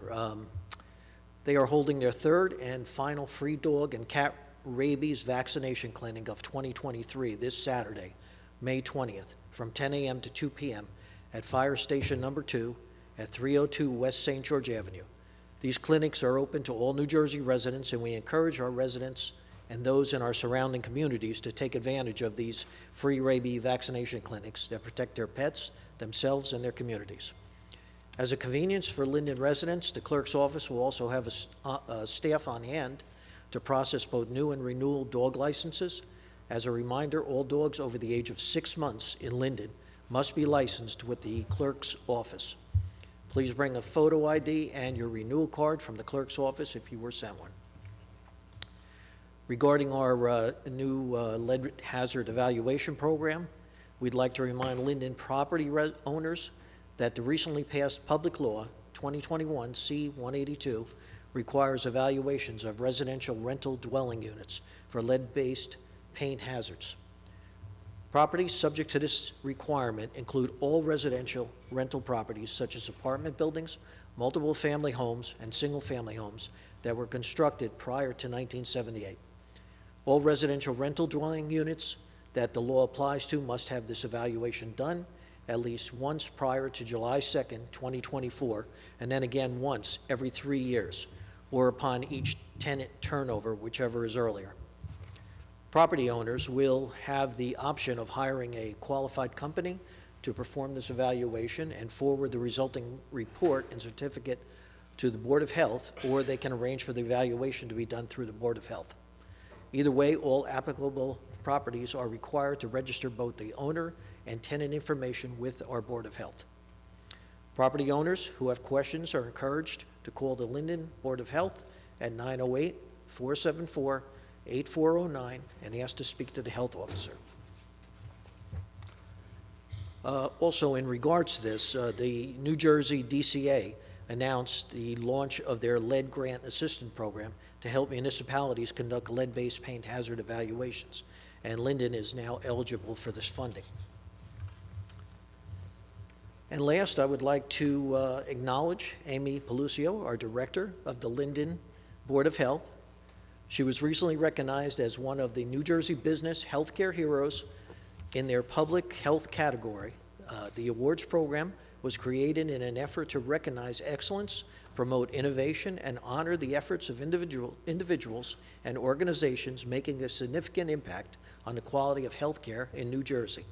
they are holding their third and final free dog and cat rabies vaccination clinic of 2023 this Saturday, May 20th, from 10 a.m. to 2 p.m. at Fire Station Number 2 at 302 West St. George Avenue. These clinics are open to all New Jersey residents, and we encourage our residents and those in our surrounding communities to take advantage of these free rabies vaccination clinics that protect their pets, themselves, and their communities. As a convenience for Linden residents, the clerk's office will also have a staff on hand to process both new and renewal dog licenses. As a reminder, all dogs over the age of 6 months in Linden must be licensed with the clerk's office. Please bring a photo ID and your renewal card from the clerk's office if you were sent one. Regarding our new lead hazard evaluation program, we'd like to remind Linden property owners that the recently passed Public Law 2021 C-182 requires evaluations of residential rental dwelling units for lead-based paint hazards. Properties subject to this requirement include all residential rental properties such as apartment buildings, multiple family homes, and single-family homes that were constructed prior to 1978. All residential rental dwelling units that the law applies to must have this evaluation done at least once prior to July 2nd, 2024, and then again once every 3 years, or upon each tenant turnover, whichever is earlier. Property owners will have the option of hiring a qualified company to perform this evaluation and forward the resulting report and certificate to the Board of Health, or they can arrange for the evaluation to be done through the Board of Health. Either way, all applicable properties are required to register both the owner and tenant information with our Board of Health. Property owners who have questions are encouraged to call the Linden Board of Health at 908-474-8409 and ask to speak to the health officer. Also, in regards to this, the New Jersey DCA announced the launch of their lead grant assistance program to help municipalities conduct lead-based paint hazard evaluations, and Linden is now eligible for this funding. And last, I would like to acknowledge Amy Pelucio, our director of the Linden Board of Health. She was recently recognized as one of the New Jersey Business Healthcare Heroes in their public health category. The awards program was created in an effort to recognize excellence, promote innovation, and honor the efforts of individuals and organizations making a significant impact on the quality of healthcare in New Jersey.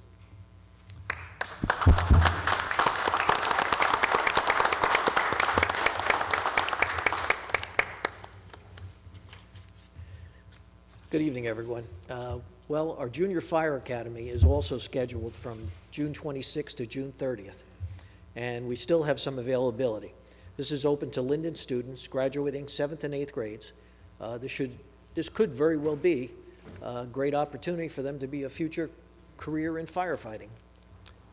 Good evening, everyone. Well, our Junior Fire Academy is also scheduled from June 26th to June 30th, and we still have some availability. This is open to Linden students graduating 7th and 8th grades. This could very well be a great opportunity for them to be a future career in firefighting.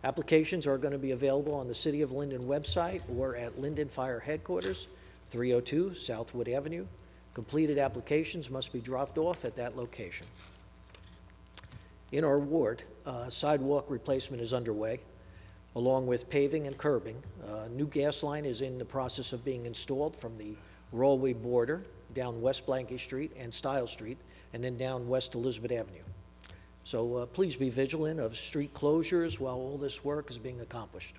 Applications are going to be available on the City of Linden website or at Linden Fire Headquarters, 302 Southwood Avenue. Completed applications must be dropped off at that location. In our ward, sidewalk replacement is underway, along with paving and curbing. New gas line is in the process of being installed from the Rollway border down West Blanky Street and Style Street, and then down West Elizabeth Avenue. So please be vigilant of street closures while all this work is being accomplished.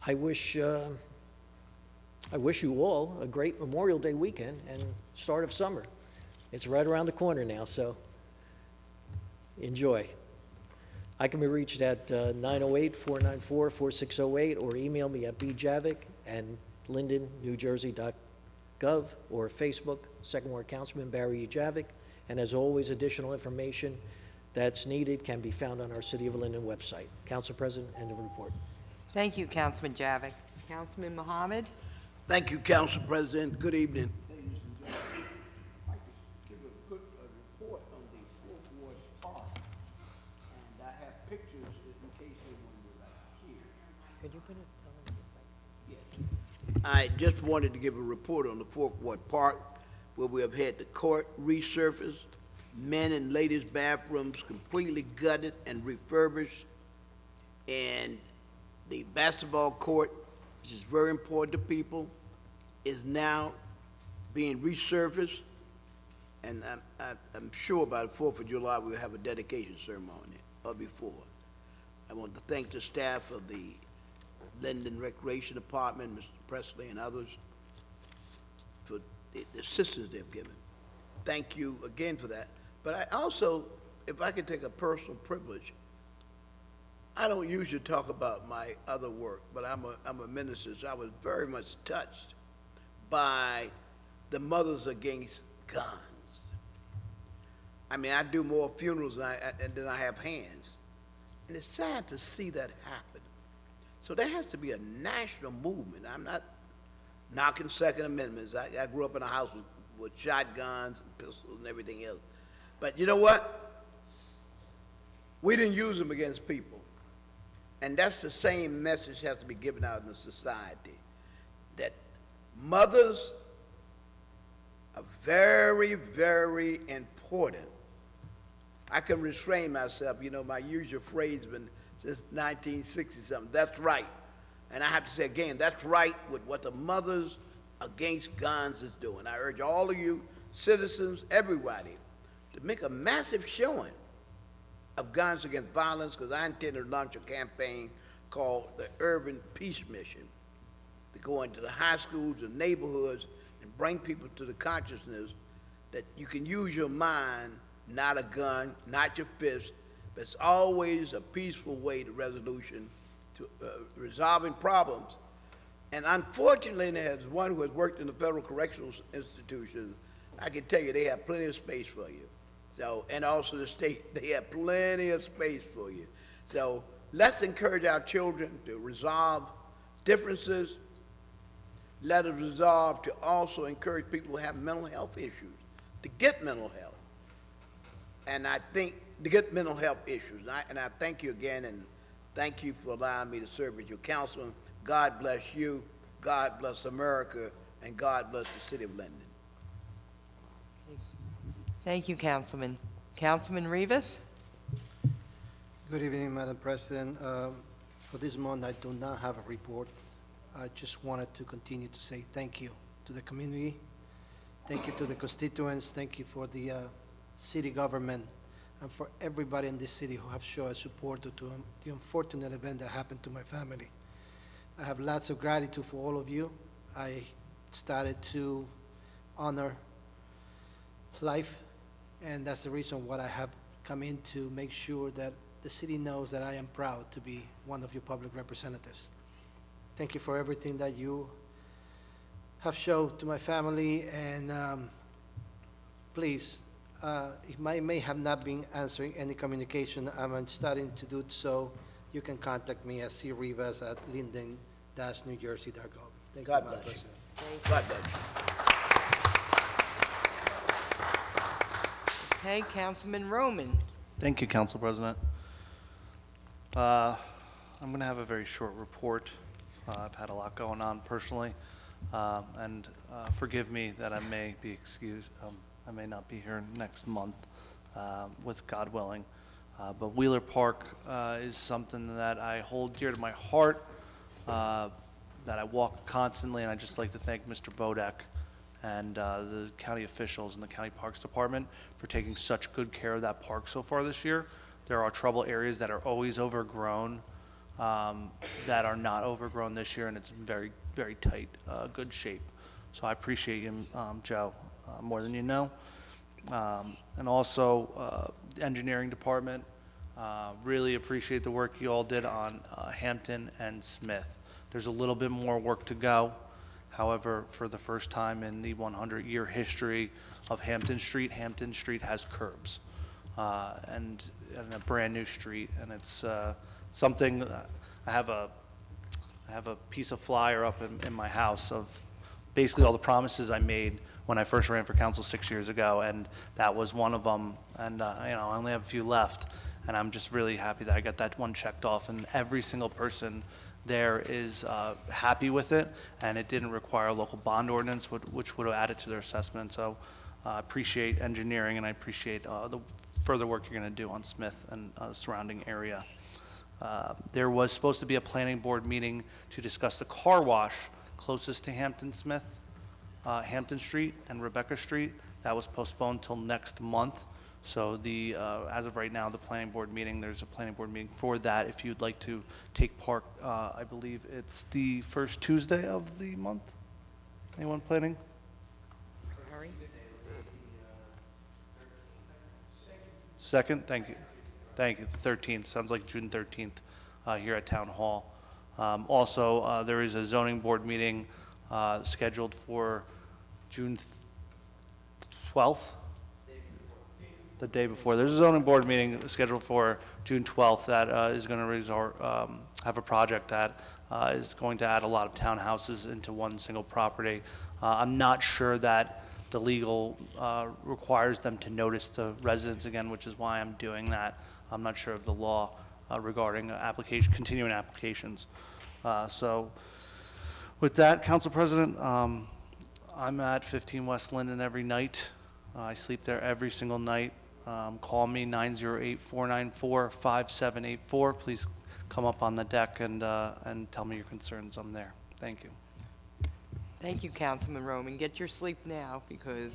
I wish you all a great Memorial Day weekend and start of summer. It's right around the corner now, so enjoy. I can be reached at 908-494-4608 or email me at bjavick@lindennewjersey.gov or Facebook, Second Ward Councilman Barry E. Javick. And as always, additional information that's needed can be found on our City of Linden website. Council President, end of report.
Thank you, Councilman Javick. Councilman Mohammed?
Thank you, Council President. Good evening. Ladies and gentlemen, I'd like to give a good report on the Fourth Ward Park. And I have pictures in case anyone would like to see it.
Could you put it
Yes. I just wanted to give a report on the Fourth Ward Park, where we have had the court resurfaced, men and ladies' bathrooms completely gutted and refurbished, and the basketball court, which is very important to people, is now being resurfaced, and I'm sure by the 4th of July we'll have a dedication ceremony or before. I want to thank the staff of the Linden Recreation Department, Mr. Presley and others, for the assistance they've given. Thank you again for that. But I also, if I could take a personal privilege, I don't usually talk about my other work, but I'm a minister, so I was very much touched by the Mothers Against Guns. I mean, I do more funerals than I have hands. And it's sad to see that happen. So there has to be a national movement. I'm not knocking Second Amendments. I grew up in a house with shotguns and pistols and everything else. But you know what? We didn't use them against people. And that's the same message has to be given out in the society, that mothers are very, very important. I can restrain myself. You know, my usual phrase has been since 1960-something, that's right. And I have to say again, that's right with what the Mothers Against Guns is doing. I urge all of you, citizens, everybody, to make a massive showing of Guns Against Violence, because I intend to launch a campaign called the Urban Peace Mission to go into the high schools and neighborhoods and bring people to the consciousness that you can use your mind, not a gun, not your fist, but it's always a peaceful way to resolution, to resolving problems. And unfortunately, as one who has worked in the federal correctional institution, I can tell you they have plenty of space for you. So, and also the state, they have plenty of space for you. So let's encourage our children to resolve differences. Let us resolve to also encourage people who have mental health issues to get mental health. And I think to get mental health issues. And I thank you again, and thank you for allowing me to serve as your counsel. God bless you, God bless America, and God bless the city of Linden.
Thank you, Councilman. Councilman Rivas?
Good evening, Madam President. For this month, I do not have a report. I just wanted to continue to say thank you to the community. Thank you to the constituents. Thank you for the city government and for everybody in this city who have shown support to the unfortunate event that happened to my family. I have lots of gratitude for all of you. I started to honor life, and that's the reason why I have come in to make sure that the city knows that I am proud to be one of your public representatives. Thank you for everything that you have shown to my family, and please, if I may have not been answering any communication, I'm starting to do so. You can contact me at crivas@linden-newjersey.gov. Thank you,
God
Madam
bless you.
President.
God bless you.
Okay, Councilman Roman.
Thank you, Council President. I'm going to have a very short report. I've had a lot going on personally, and forgive me that I may be excused. I may not be here next month, with God willing. But Wheeler Park is something that I hold dear to my heart, that I walk constantly, and I'd just like to thank Mr. Bodek and the county officials and the county parks department for taking such good care of that park so far this year. There are trouble areas that are always overgrown, that are not overgrown this year, and it's in very, very tight, good shape. So I appreciate you, Joe, more than you know. And also, the engineering department, really appreciate the work you all did on Hampton and Smith. There's a little bit more work to go. However, for the first time in the 100-year history of Hampton Street has curbs, and a brand-new street, and it's something. I have a piece of flyer up in my house of basically all the promises I made when I first ran for council 6 years ago, and that was one of them. And I only have a few left, and I'm just really happy that I got that one checked off, and every single person there is happy with it, and it didn't require a local bond ordinance, which would have added to their assessment. So I appreciate engineering, and I appreciate the further work you're going to do on Smith and surrounding area. There was supposed to be a planning board meeting to discuss the car wash closest to Hampton Street and Rebecca Street. That was postponed till next month. So as of right now, the planning board meeting, there's a planning board meeting for that. If you'd like to take part, I believe it's the first Tuesday of the month. Anyone planning? Second, thank you. Thank you, the 13th, sounds like June 13th, here at Town Hall. Also, there is a zoning board meeting scheduled for June 12th? The day before. There's a zoning board meeting scheduled for June 12th that is going to have a project that is going to add a lot of townhouses into one single property. I'm not sure that the legal requires them to notice the residents again, which is why I'm doing that. I'm not sure of the law regarding continuing applications. So with that, Council President, I'm at 15 West Linden every night. I sleep there every single night. Call me 908-494-5784. Please come up on the deck and tell me your concerns. I'm there. Thank you.
Thank you, Councilman Roman. Get your sleep now because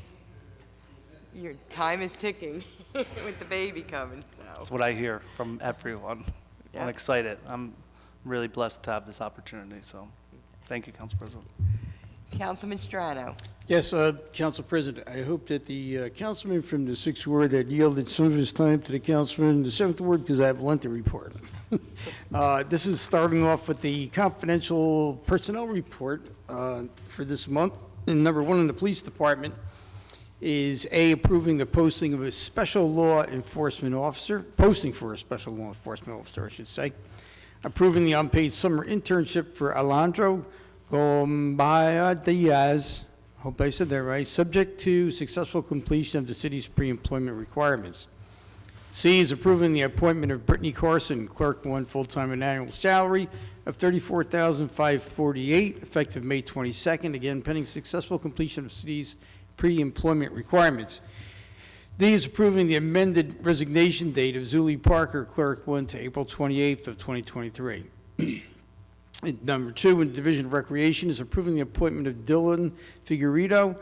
your time is ticking with the baby coming.
That's
So,
what I hear from everyone. I'm
Yeah.
excited. I'm really blessed to have this opportunity. So thank you, Council President.
Councilman Strano.
Yes, Council President, I hope that the councilman from the 6th Ward that yielded some of his time to the councilman in the 7th Ward, because I have Lent to report. This is starting off with the confidential personnel report for this month. And number one in the police department is A, approving the posting of a special law enforcement officer, posting for a special law enforcement officer, I should say. Approving the unpaid summer internship for Alejandro Gombaya Diaz, hope I said that right, subject to successful completion of the city's pre-employment requirements. C is approving the appointment of Brittany Carson, Clerk 1, full-time and annual salary of $34,548, effective May 22nd, again pending successful completion of the city's pre-employment requirements. D is approving the amended resignation date of Zuli Parker, Clerk 1, to April 28th of 2023. And number 2, in the Division of Recreation, is approving the appointment of Dylan Figueredo,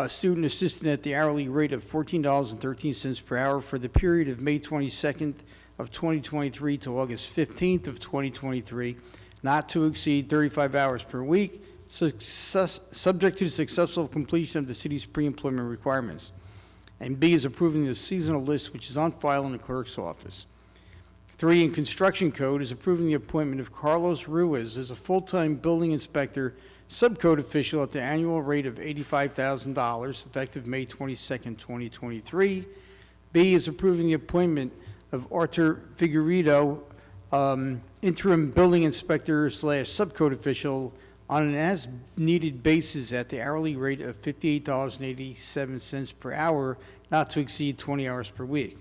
student assistant at the hourly rate of $14.13 per hour for the period of May 22nd of 2023 to August 15th of 2023, not to exceed 35 hours per week, subject to the successful completion of the city's pre-employment requirements. And B is approving the seasonal list, which is on file in the clerk's office. 3, in construction code, is approving the appointment of Carlos Ruiz as a full-time building inspector subcode official at the annual rate of $85,000, effective May 22nd, 2023. B is approving the appointment of Arthur Figueredo, interim building inspector / subcode official, on an as-needed basis at the hourly rate of $58.87 per hour, not to exceed 20 hours per week.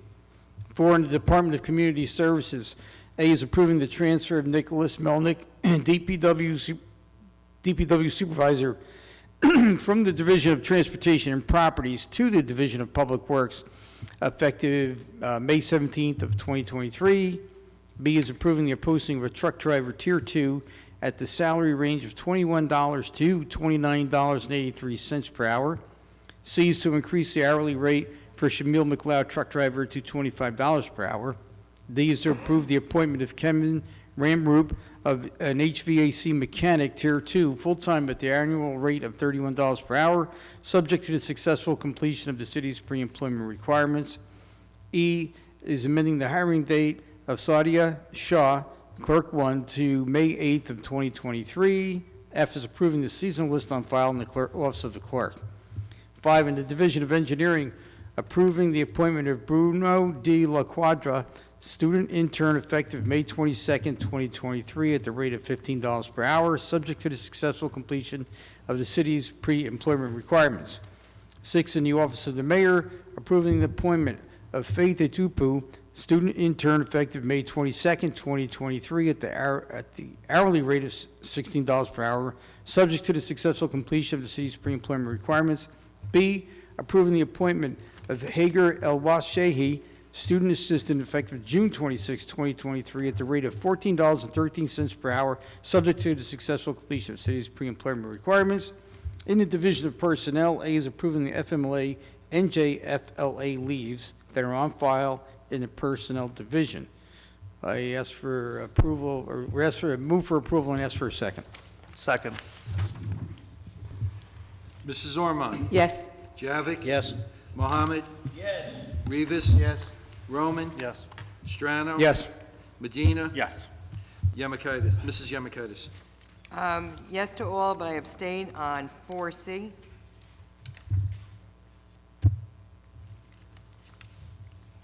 4, in the Department of Community Services, A is approving the transfer of Nicholas Melnick, DPW supervisor, from the Division of Transportation and Properties to the Division of Public Works, effective May 17th of 2023. B is approving the posting of a truck driver Tier 2 at the salary range of $21 to $29.83 per hour. C is to increase the hourly rate for Shamil McLeod, truck driver, to $25 per hour. D is to approve the appointment of Kevin Ramroop of an HVAC mechanic, Tier 2, full-time at the annual rate of $31 per hour, subject to the successful completion of the city's pre-employment requirements. E is amending the hiring date of Sadia Shah, Clerk 1, to May 8th of 2023. F is approving the seasonal list on file in the office of the clerk. 5, in the Division of Engineering, approving the appointment of Bruno D. La Quadra, student intern, effective May 22nd, 2023, at the rate of $15 per hour, subject to the successful completion of the city's pre-employment requirements. 6, in the Office of the Mayor, approving the appointment of Faith Etupu, student intern, effective May 22nd, 2023, at the hourly rate of $16 per hour, subject to the successful completion of the city's pre-employment requirements. B, approving the appointment of Hager El-Washehi, student assistant, effective June 26, 2023, at the rate of $14.13 per hour, subject to the successful completion of the city's pre-employment requirements. In the Division of Personnel, A is approving the FMLA NJFLA leaves, that are on file in the Personnel Division. I ask for approval, or we ask for, move for approval and ask for a second.
Second.
Mrs. Ormond?
Yes.
Javik?
Yes.
Mohammed? Yes. Rivas?
Yes.
Roman?
Yes.
Strano?
Yes.
Medina?
Yes.
Yemakaitis? Mrs. Yemakaitis?
Yes to all, but I abstain on 4C.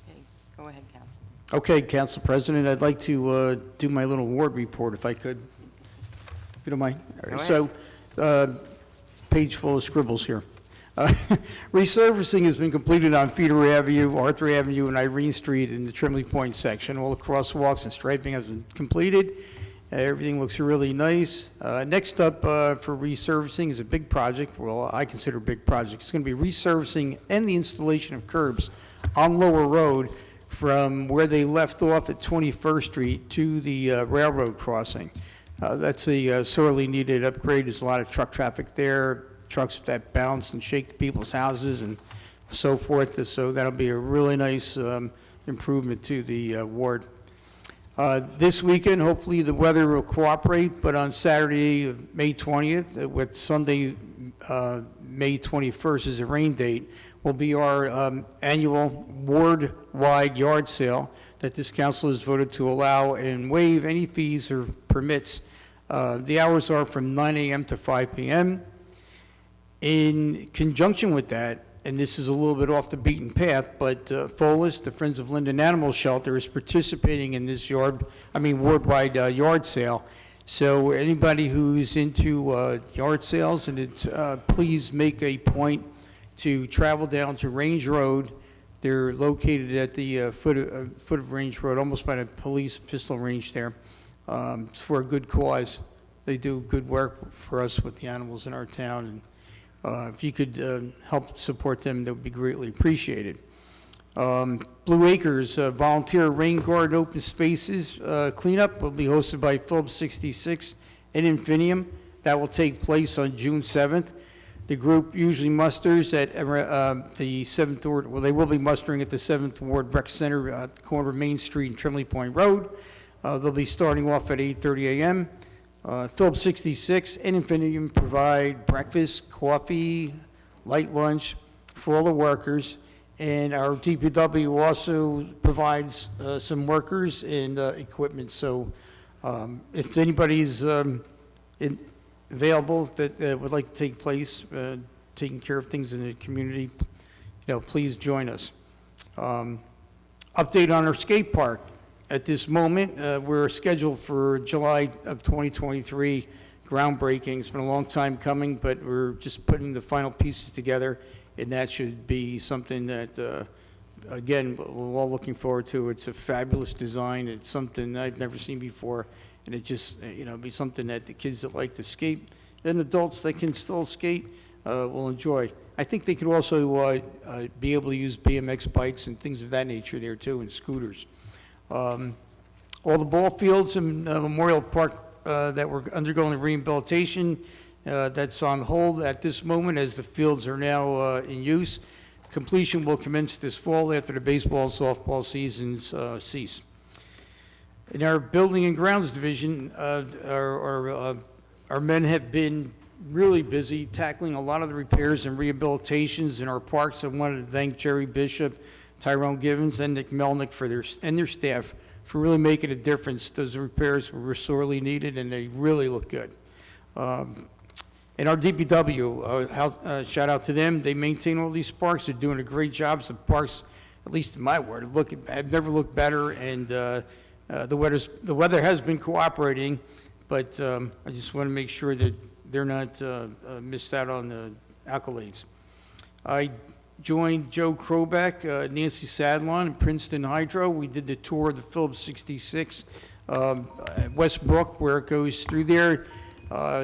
Okay, go ahead, Councilman.
Okay, Council President, I'd like to do my little ward report if I could, if you don't mind. All right,
Go
so, page full of scribbles here. Resurfacing has been completed on Feeder Avenue, Arthur Avenue, and Irene Street in the Trimley Point section. All the crosswalks and striping has been completed. Everything looks really nice. Next up for resurfacing is a big project, well, I consider a big project. It's going to be resurfacing and the installation of curbs on Lower Road from where they left off at 21st Street to the railroad crossing. That's a sorely needed upgrade. There's a lot of truck traffic there, trucks that bounce and shake the people's houses and so forth. So that'll be a really nice improvement to the ward. This weekend, hopefully the weather will cooperate, but on Saturday, May 20th, with Sunday, May 21st as a rain date, will be our annual ward-wide yard sale that this council has voted to allow and waive any fees or permits. The hours are from 9 a.m. to 5 p.m. In conjunction with that, and this is a little bit off the beaten path, but FOLIS, the Friends of Linden Animal Shelter, is participating in this ward-wide yard sale. So anybody who's into yard sales, and it's, please make a point to travel down to Range Road. They're located at the foot of Range Road, almost by the police pistol range there. It's for a good cause. They do good work for us with the animals in our town, and if you could help support them, that would be greatly appreciated. Blue Acres Volunteer Rain Garden Open Spaces cleanup will be hosted by Phillips 66 and Infinium. That will take place on June 7th. The group usually musters at the 7th Ward, well, they will be mustering at the 7th Ward Rec Center at the corner of Main Street and Trimley Point Road. They'll be starting off at 8:30 a.m. Phillips 66 and Infinium provide breakfast, coffee, light lunch for all the workers. And our DPW also provides some workers and equipment. So if anybody's available that would like to take place, taking care of things in the community, please join us. Update on our skate park. At this moment, we're scheduled for July of 2023 groundbreaking. It's been a long time coming, but we're just putting the final pieces together, and that should be something that, again, we're all looking forward to. It's a fabulous design. It's something I've never seen before, and it just, be something that the kids that like to skate and adults that can still skate will enjoy. I think they could also be able to use BMX bikes and things of that nature there, too, and scooters. All the ball fields in Memorial Park that were undergoing rehabilitation, that's on hold at this moment as the fields are now in use. Completion will commence this fall after the baseball and softball seasons cease. In our Building and Grounds Division, our men have been really busy tackling a lot of the repairs and rehabilitations in our parks. I wanted to thank Jerry Bishop, Tyrone Givens, and Nick Melnick for their staff for really making a difference. Those repairs were sorely needed, and they really look good. And our DPW, shout out to them. They maintain all these parks. They're doing a great job. The parks, at least in my word, have never looked better, and the weather has been cooperating, but I just want to make sure that they're not missed out on the accolades. I joined Joe Kroback, Nancy Sadlon, and Princeton Hydro. We did the tour of the Phillips 66 Westbrook, where it goes through there.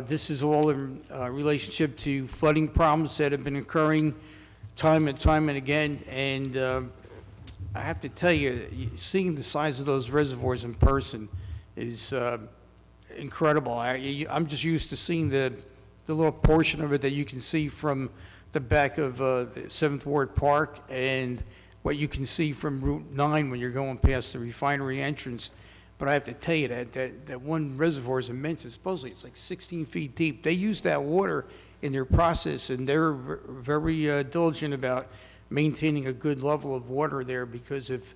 This is all in relationship to flooding problems that have been occurring time and again. And I have to tell you, seeing the size of those reservoirs in person is incredible. I'm just used to seeing the little portion of it that you can see from the back of the 7th Ward Park, and what you can see from Route 9 when you're going past the refinery entrance. But I have to tell you that one reservoir is immense. Supposedly, it's like 16 feet deep. They use that water in their process, and they're very diligent about maintaining a good level of water there, because if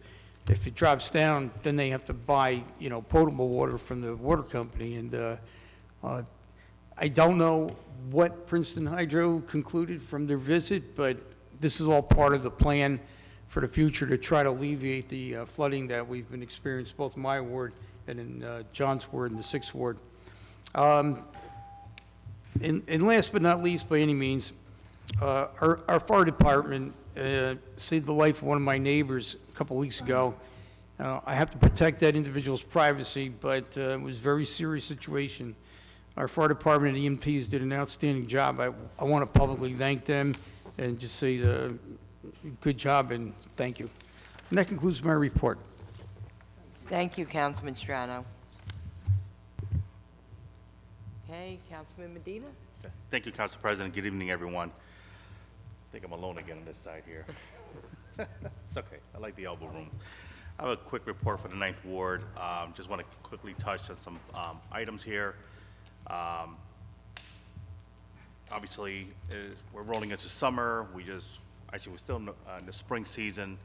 it drops down, then they have to buy, potable water from the water company. And I don't know what Princeton Hydro concluded from their visit, but this is all part of the plan for the future to try to alleviate the flooding that we've been experiencing, both in my ward and in John's ward and the 6th ward. And last but not least, by any means, our fire department saved the life of one of my neighbors a couple weeks ago. I have to protect that individual's privacy, but it was a very serious situation. Our fire department and EMTs did an outstanding job. I want to publicly thank them and just say good job and thank you. And that concludes my report.
Thank you, Councilman Strano. Okay, Councilman Medina?
Thank you, Council President. Good evening, everyone. I think I'm alone again on this side here. It's okay. I like the elbow room. I have a quick report for the 9th Ward. Just want to quickly touch on some items here. Obviously, we're rolling into summer. We're still in the spring season.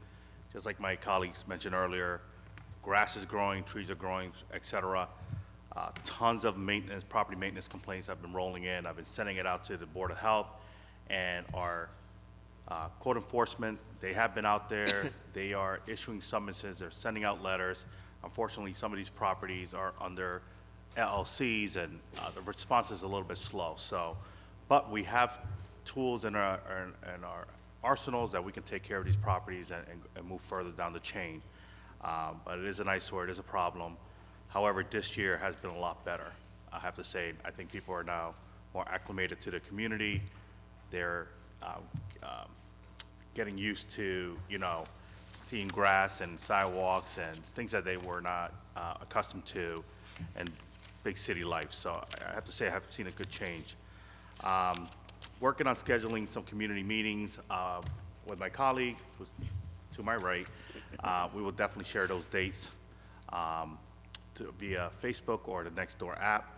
Just like my colleagues mentioned earlier, grass is growing, trees are growing, et cetera. Tons of property maintenance complaints have been rolling in. I've been sending it out to the Board of Health and our code enforcement. They have been out there. They are issuing summonses. They're sending out letters. Unfortunately, some of these properties are under LLCs, and the response is a little bit slow. But we have tools in our arsenals that we can take care of these properties and move further down the chain. But it is an eyesore. It is a problem. However, this year has been a lot better. I have to say, I think people are now more acclimated to the community. They're getting used to, seeing grass and sidewalks and things that they were not accustomed to in big city life. So I have to say I have seen a good change. Working on scheduling some community meetings with my colleague, who's to my right. We will definitely share those dates via Facebook or the Nextdoor app.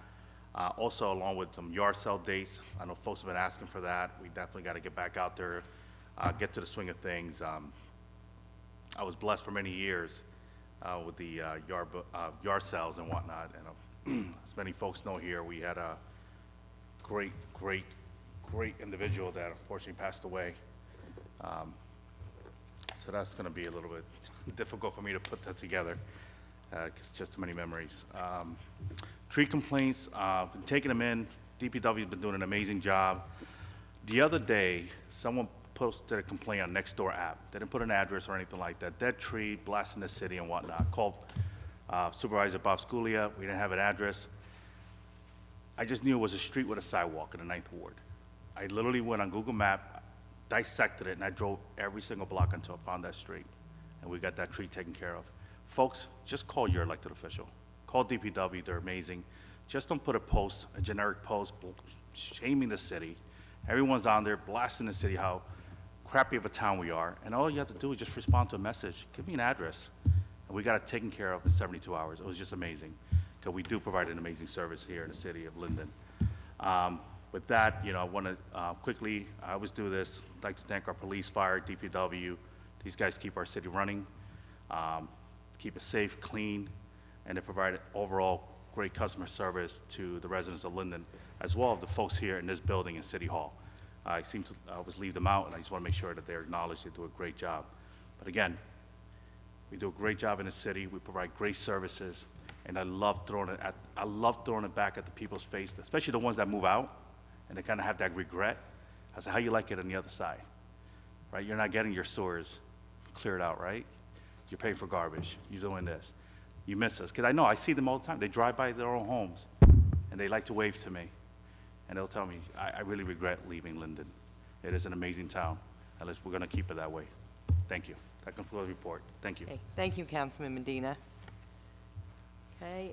Also, along with some yard sale dates. I know folks have been asking for that. We definitely got to get back out there, get to the swing of things. I was blessed for many years with the yard sales and whatnot. And as many folks know here, we had a great individual that unfortunately passed away. So that's going to be a little bit difficult for me to put that together. It's just too many memories. Tree complaints, been taking them in. DPW has been doing an amazing job. The other day, someone posted a complaint on Nextdoor app. They didn't put an address or anything like that. Dead tree, blasting the city and whatnot. Called Supervisor Bob Sculia. We didn't have an address. I just knew it was a street with a sidewalk in the 9th Ward. I literally went on Google Map, dissected it, and I drove every single block until I found that street. And we got that tree taken care of. Folks, just call your elected official. Call DPW, they're amazing. Just don't put a generic post shaming the city. Everyone's on there blasting the city, how crappy of a town we are. And all you have to do is just respond to a message. Give me an address. And we got it taken care of in 72 hours. It was just amazing, because we do provide an amazing service here in the city of Linden. With that, I want to quickly, I always do this, I'd like to thank our police, fire, DPW. These guys keep our city running, keep it safe, clean, and they provide overall great customer service to the residents of Linden, as well as the folks here in this building in City Hall. I seem to always leave them out, and I just want to make sure that they're acknowledged. They do a great job. But again, we do a great job in the city. We provide great services, and I love throwing it back at the people's face, especially the ones that move out, and they kind of have that regret. I said, how you like it on the other side, right? You're not getting your sewers cleared out, right? You're paying for garbage. You're doing this. You miss us. Because I know, I see them all the time. They drive by their own homes, and they like to wave to me. And they'll tell me, I really regret leaving Linden. It is an amazing town. At least we're going to keep it that way. Thank you. That concludes the report. Thank you.
Okay, thank you, Councilman Medina. Okay,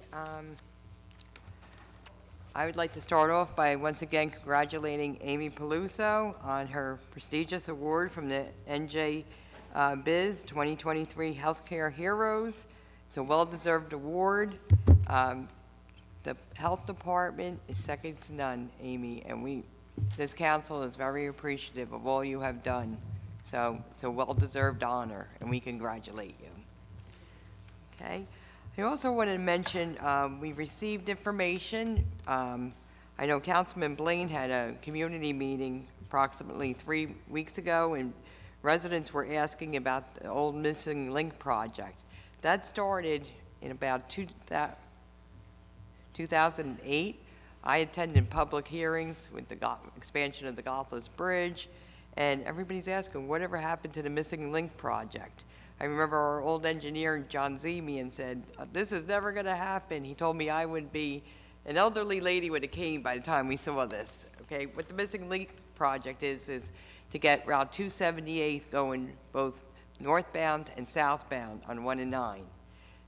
I would like to start off by once again congratulating Amy Peluso on her prestigious award from the Biz 2023 Healthcare Heroes. It's a well-deserved award. The Health Department is second to none, Amy, and this council is very appreciative of all you have done. So it's a well-deserved honor, and we congratulate you. Okay. I also want to mention, we received information. I know Councilman Blaine had a community meeting approximately 3 weeks ago, and residents were asking about the old Missing Link project. That started in about 2008. I attended public hearings with the expansion of the Gothas Bridge, and everybody's asking, whatever happened to the Missing Link project? I remember our old engineer, John Zemian, said, this is never going to happen. He told me I would be an elderly lady with a cane by the time we saw this. Okay, what the Missing Link project is to get Route 278 going both northbound and southbound on 1 and 9.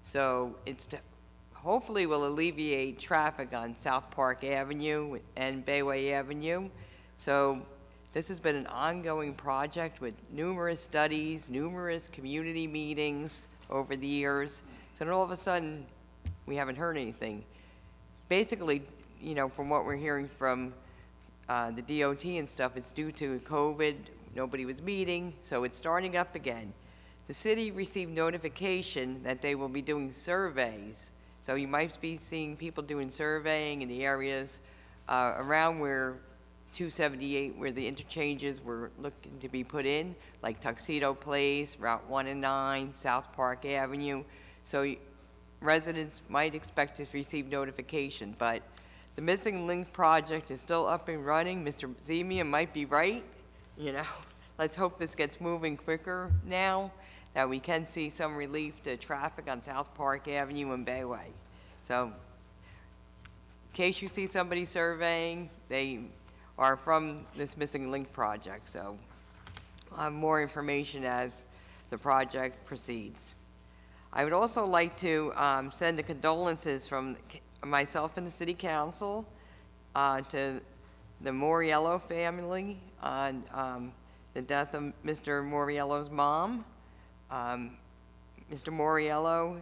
So it's to hopefully will alleviate traffic on South Park Avenue and Bayway Avenue. So this has been an ongoing project with numerous studies, numerous community meetings over the years. So then all of a sudden, we haven't heard anything. Basically, you know, from what we're hearing from the DOT and stuff, it's due to COVID. Nobody was meeting, so it's starting up again. The city received notification that they will be doing surveys. So you might be seeing people doing surveying in the areas around where 278, where the interchanges were looking to be put in, like Tuxedo Place, Route 1 and 9, South Park Avenue. So residents might expect to receive notification, but the Missing Link project is still up and running. Mr. Zemian might be right, you know. Let's hope this gets moving quicker now, that we can see some relief to traffic on South Park Avenue and Bayway. So, in case you see somebody surveying, they are from this Missing Link project. So, I'll have more information as the project proceeds. I would also like to send the condolences from myself and the City Council to the Moriello family on the death of Mr. Moriello's mom. Mr. Moriello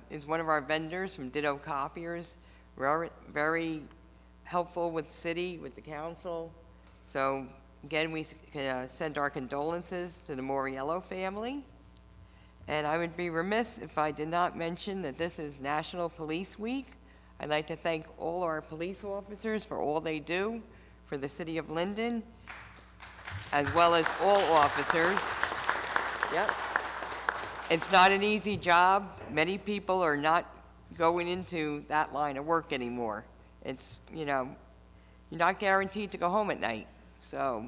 is one of our vendors from Ditto Copiers, very helpful with the city, with the council. So again, we send our condolences to the Moriello family. And I would be remiss if I did not mention that this is National Police Week. I'd like to thank all our police officers for all they do for the city of Linden, as well as all officers. Yep. It's not an easy job. Many people are not going into that line of work anymore. It's, you know, you're not guaranteed to go home at night. So,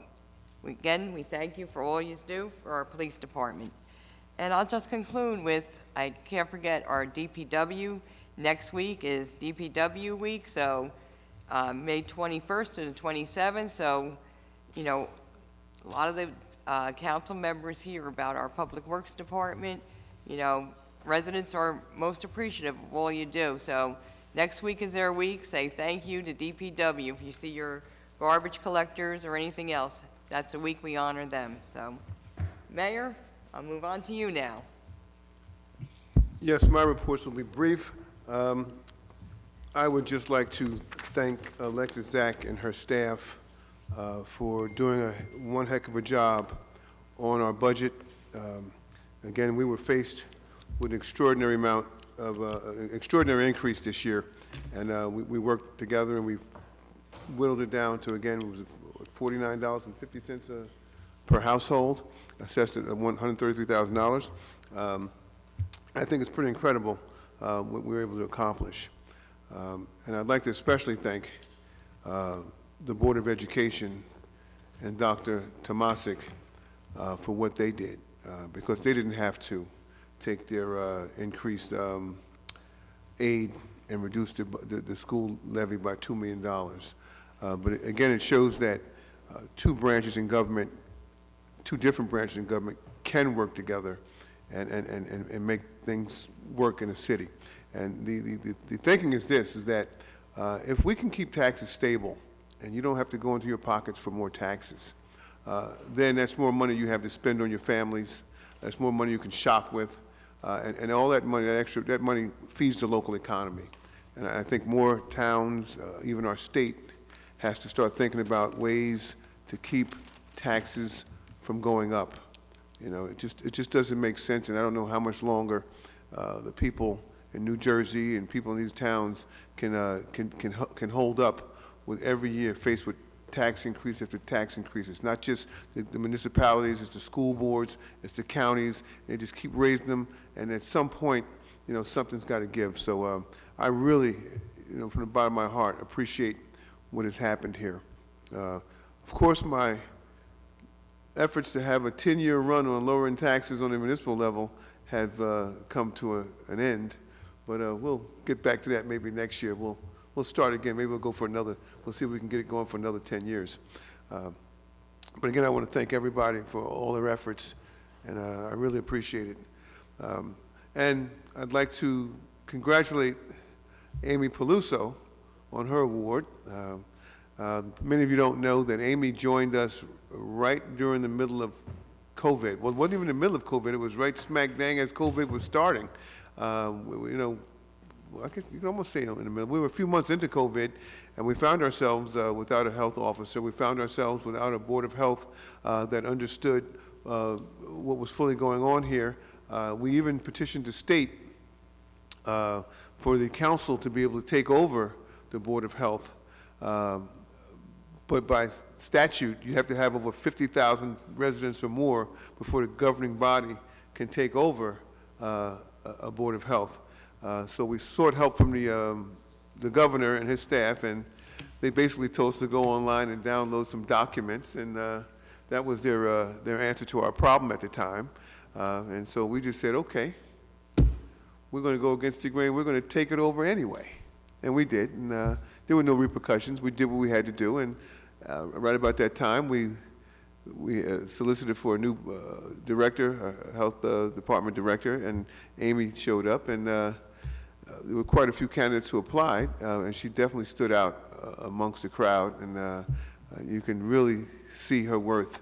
again, we thank you for all you do for our police department. And I'll just conclude with, I can't forget our DPW. Next week is DPW week, so May 21st to the 27th. So, you know, a lot of the council members hear about our Public Works Department. You know, residents are most appreciative of all you do. So next week is their week. Say thank you to DPW. If you see your garbage collectors or anything else, that's the week we honor them. So, Mayor, I'll move on to you now.
Yes, my reports will be brief. I would just like to thank Alexis Zach and her staff for doing one heck of a job on our budget. Again, we were faced with an extraordinary amount of extraordinary increase this year, and we worked together and we've whittled it down to, again, it was $49.50 per household, assessed at $133,000. I think it's pretty incredible what we were able to accomplish. And I'd like to especially thank the Board of Education and Dr. Tomasic for what they did, because they didn't have to take their increased aid and reduce the school levy by $2 million. But again, it shows that two different branches in government can work together and make things work in a city. And the thinking is this, is that if we can keep taxes stable and you don't have to go into your pockets for more taxes, then that's more money you have to spend on your families, There's more money you can shop with, and all that money, that money feeds the local economy. And I think more towns, even our state, has to start thinking about ways to keep taxes from going up. You know, it just doesn't make sense, and I don't know how much longer the people in New Jersey and people in these towns can hold up with every year faced with tax increase after tax increase. It's not just the municipalities, it's the school boards, it's the counties. They just keep raising them, and at some point, you know, something's got to give. So I really, you know, from the bottom of my heart, appreciate what has happened here. Of course, my efforts to have a 10-year run on lowering taxes on the municipal level have come to an end, but we'll get back to that maybe next year. We'll start again. Maybe we'll go for another, we'll see if we can get it going for another 10 years. But again, I want to thank everybody for all their efforts, and I really appreciate it. And I'd like to congratulate Amy Peluso on her award. Many of you don't know that Amy joined us right during the middle of COVID. Well, it wasn't even the middle of COVID. It was right smack dang as COVID was starting. You know, I guess you can almost say in the middle. We were a few months into COVID, and we found ourselves without a health officer. We found ourselves without a Board of Health that understood what was fully going on here. We even petitioned the state for the council to be able to take over the Board of Health. But by statute, you have to have over 50,000 residents or more before the governing body can take over a Board of Health. So we sought help from the governor and his staff, and they basically told us to go online and download some documents, and that was their answer to our problem at the time. And so we just said, okay, we're going to go against the grain. We're going to take it over anyway. And we did, and there were no repercussions. We did what we had to do, and right about that time, we solicited for a new director, health department director, and Amy showed up, and there were quite a few candidates who applied, and she definitely stood out amongst the crowd, and you can really see her worth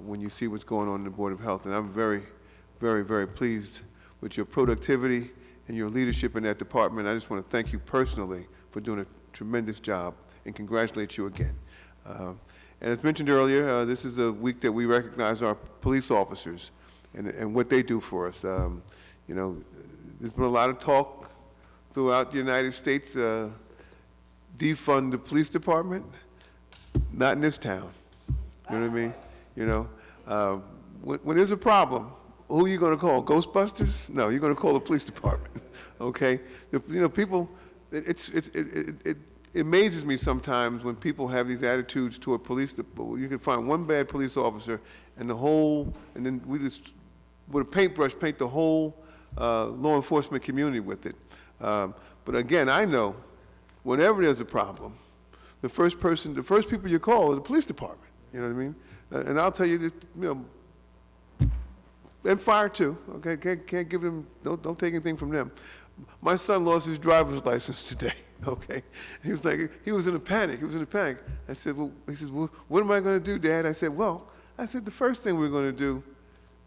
when you see what's going on in the Board of Health. And I'm very, very, very pleased with your productivity and your leadership in that department. I just want to thank you personally for doing a tremendous job and congratulate you again. And as mentioned earlier, this is a week that we recognize our police officers and what they do for us. You know, there's been a lot of talk throughout the United States, defund the police department. Not in this town. You know what I mean? You know, when there's a problem, who are you going to call? Ghostbusters? No, you're going to call the police department. Okay? You know, people, it amazes me sometimes when people have these attitudes toward police. You can find one bad police officer and then we just, with a paintbrush, paint the whole law enforcement community with it. But again, I know whenever there's a problem, the first people you call are the police department. You know what I mean? And I'll tell you this, you know, and fire too. Okay, can't give them. Don't take anything from them. My son lost his driver's license today. Okay, he was in a panic. He was in a panic. I said, well, he says, well, what am I going to do, Dad? I said, the first thing we're going to do